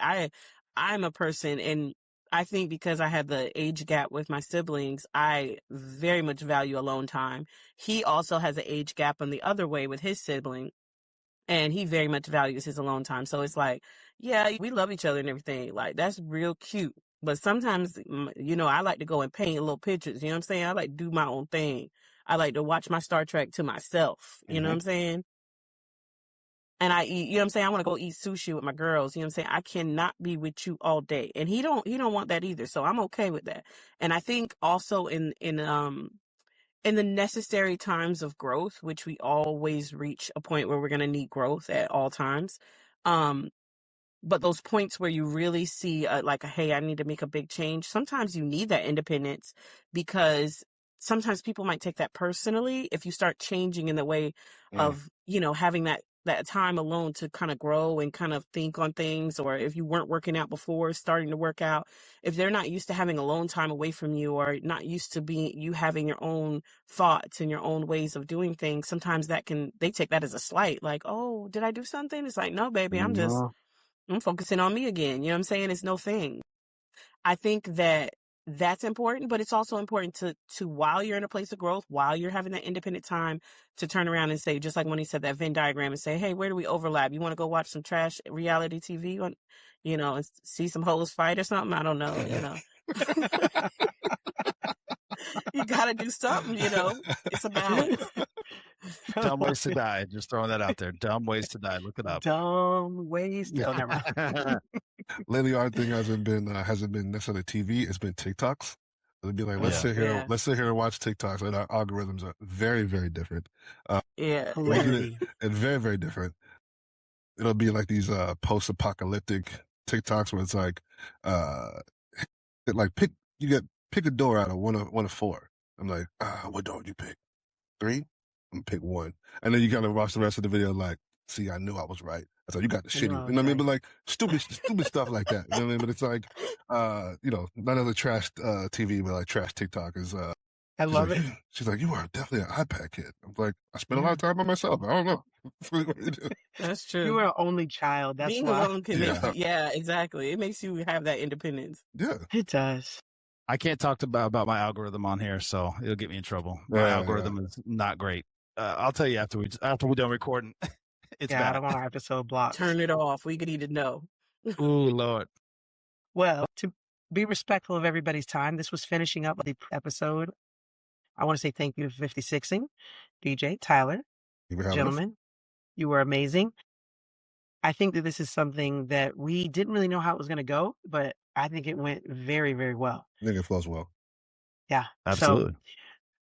I'm a person, and I think because I had the age gap with my siblings, I very much value alone time. He also has an age gap on the other way with his sibling, and he very much values his alone time. So it's like, yeah, we love each other and everything. Like, that's real cute. But sometimes, I like to go and paint little pictures. You know what I'm saying? I like to do my own thing. I like to watch my Star Trek to myself. You know what I'm saying? And I eat, you know what I'm saying? I want to go eat sushi with my girls. You know what I'm saying? I cannot be with you all day. And he don't want that either. So I'm okay with that. And I think also in the necessary times of growth, which we always reach a point where we're going to need growth at all times. But those points where you really see hey, I need to make a big change. Sometimes you need that independence, because sometimes people might take that personally if you start changing in the way of, having that time alone to kind of grow and kind of think on things. Or if you weren't working out before, starting to work out, if they're not used to having alone time away from you, or not used to you having your own thoughts and your own ways of doing things, sometimes they take that as a slight, like, oh, did I do something? It's like, no, baby, I'm focusing on me again. You know what I'm saying? It's no thing. I think that that's important, but it's also important to while you're in a place of growth, while you're having that independent time, to turn around and say, just like when he said that Venn diagram, and say, hey, where do we overlap? You want to go watch some trash reality TV on, and see some hoes fight or something? I don't know, You gotta do something, it's a balance. Dumb ways to die. Just throwing that out there. Dumb ways to die. Look it up. Dumb ways to... Oh, never mind. Lately, our thing hasn't been necessarily TV. It's been TikToks. It'd be like, let's sit here and watch TikToks, and our algorithms are very, very different. Hilarity. And very, very different. It'll be like these post-apocalyptic TikToks where it's like, pick a door out of one of four. I'm like, what door would you pick? 3? I'm gonna pick 1, and then you gotta watch the rest of the video. Like, see, I knew I was right. I thought you got the shitty. You know what I mean? But like stupid stuff like that. You know what I mean? But it's like, none of the trash TV, but like trash TikTok is. I love it. She's like, you are definitely an iPad kid. I'm like, I spent a lot of time by myself. I don't know. That's true. You are an only child. That's being why. alone can make you, exactly. It makes you have that independence. Yeah, it does. I can't talk about my algorithm on here, so it'll get me in trouble. My algorithm is not great. I'll tell you after we're done recording. It's bad. I don't want our episode blocked. Turn it off. We could need to know. Ooh, Lord. Well, to be respectful of everybody's time, this was finishing up the episode. I want to say thank you to 56ing, DJ, Tyler, gentlemen. You were amazing. I think that this is something that we didn't really know how it was going to go, but I think it went very, very well. I think it flows well. Yeah, absolutely.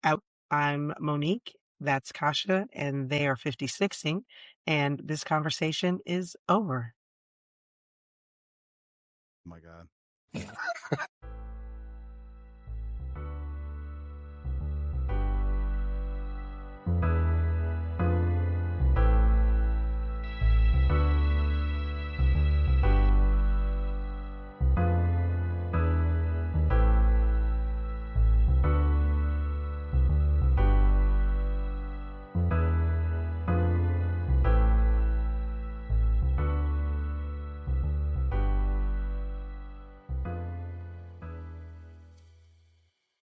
So, I'm Monique. That's Kasha, and they are 56ing, and this conversation is over. Oh my God.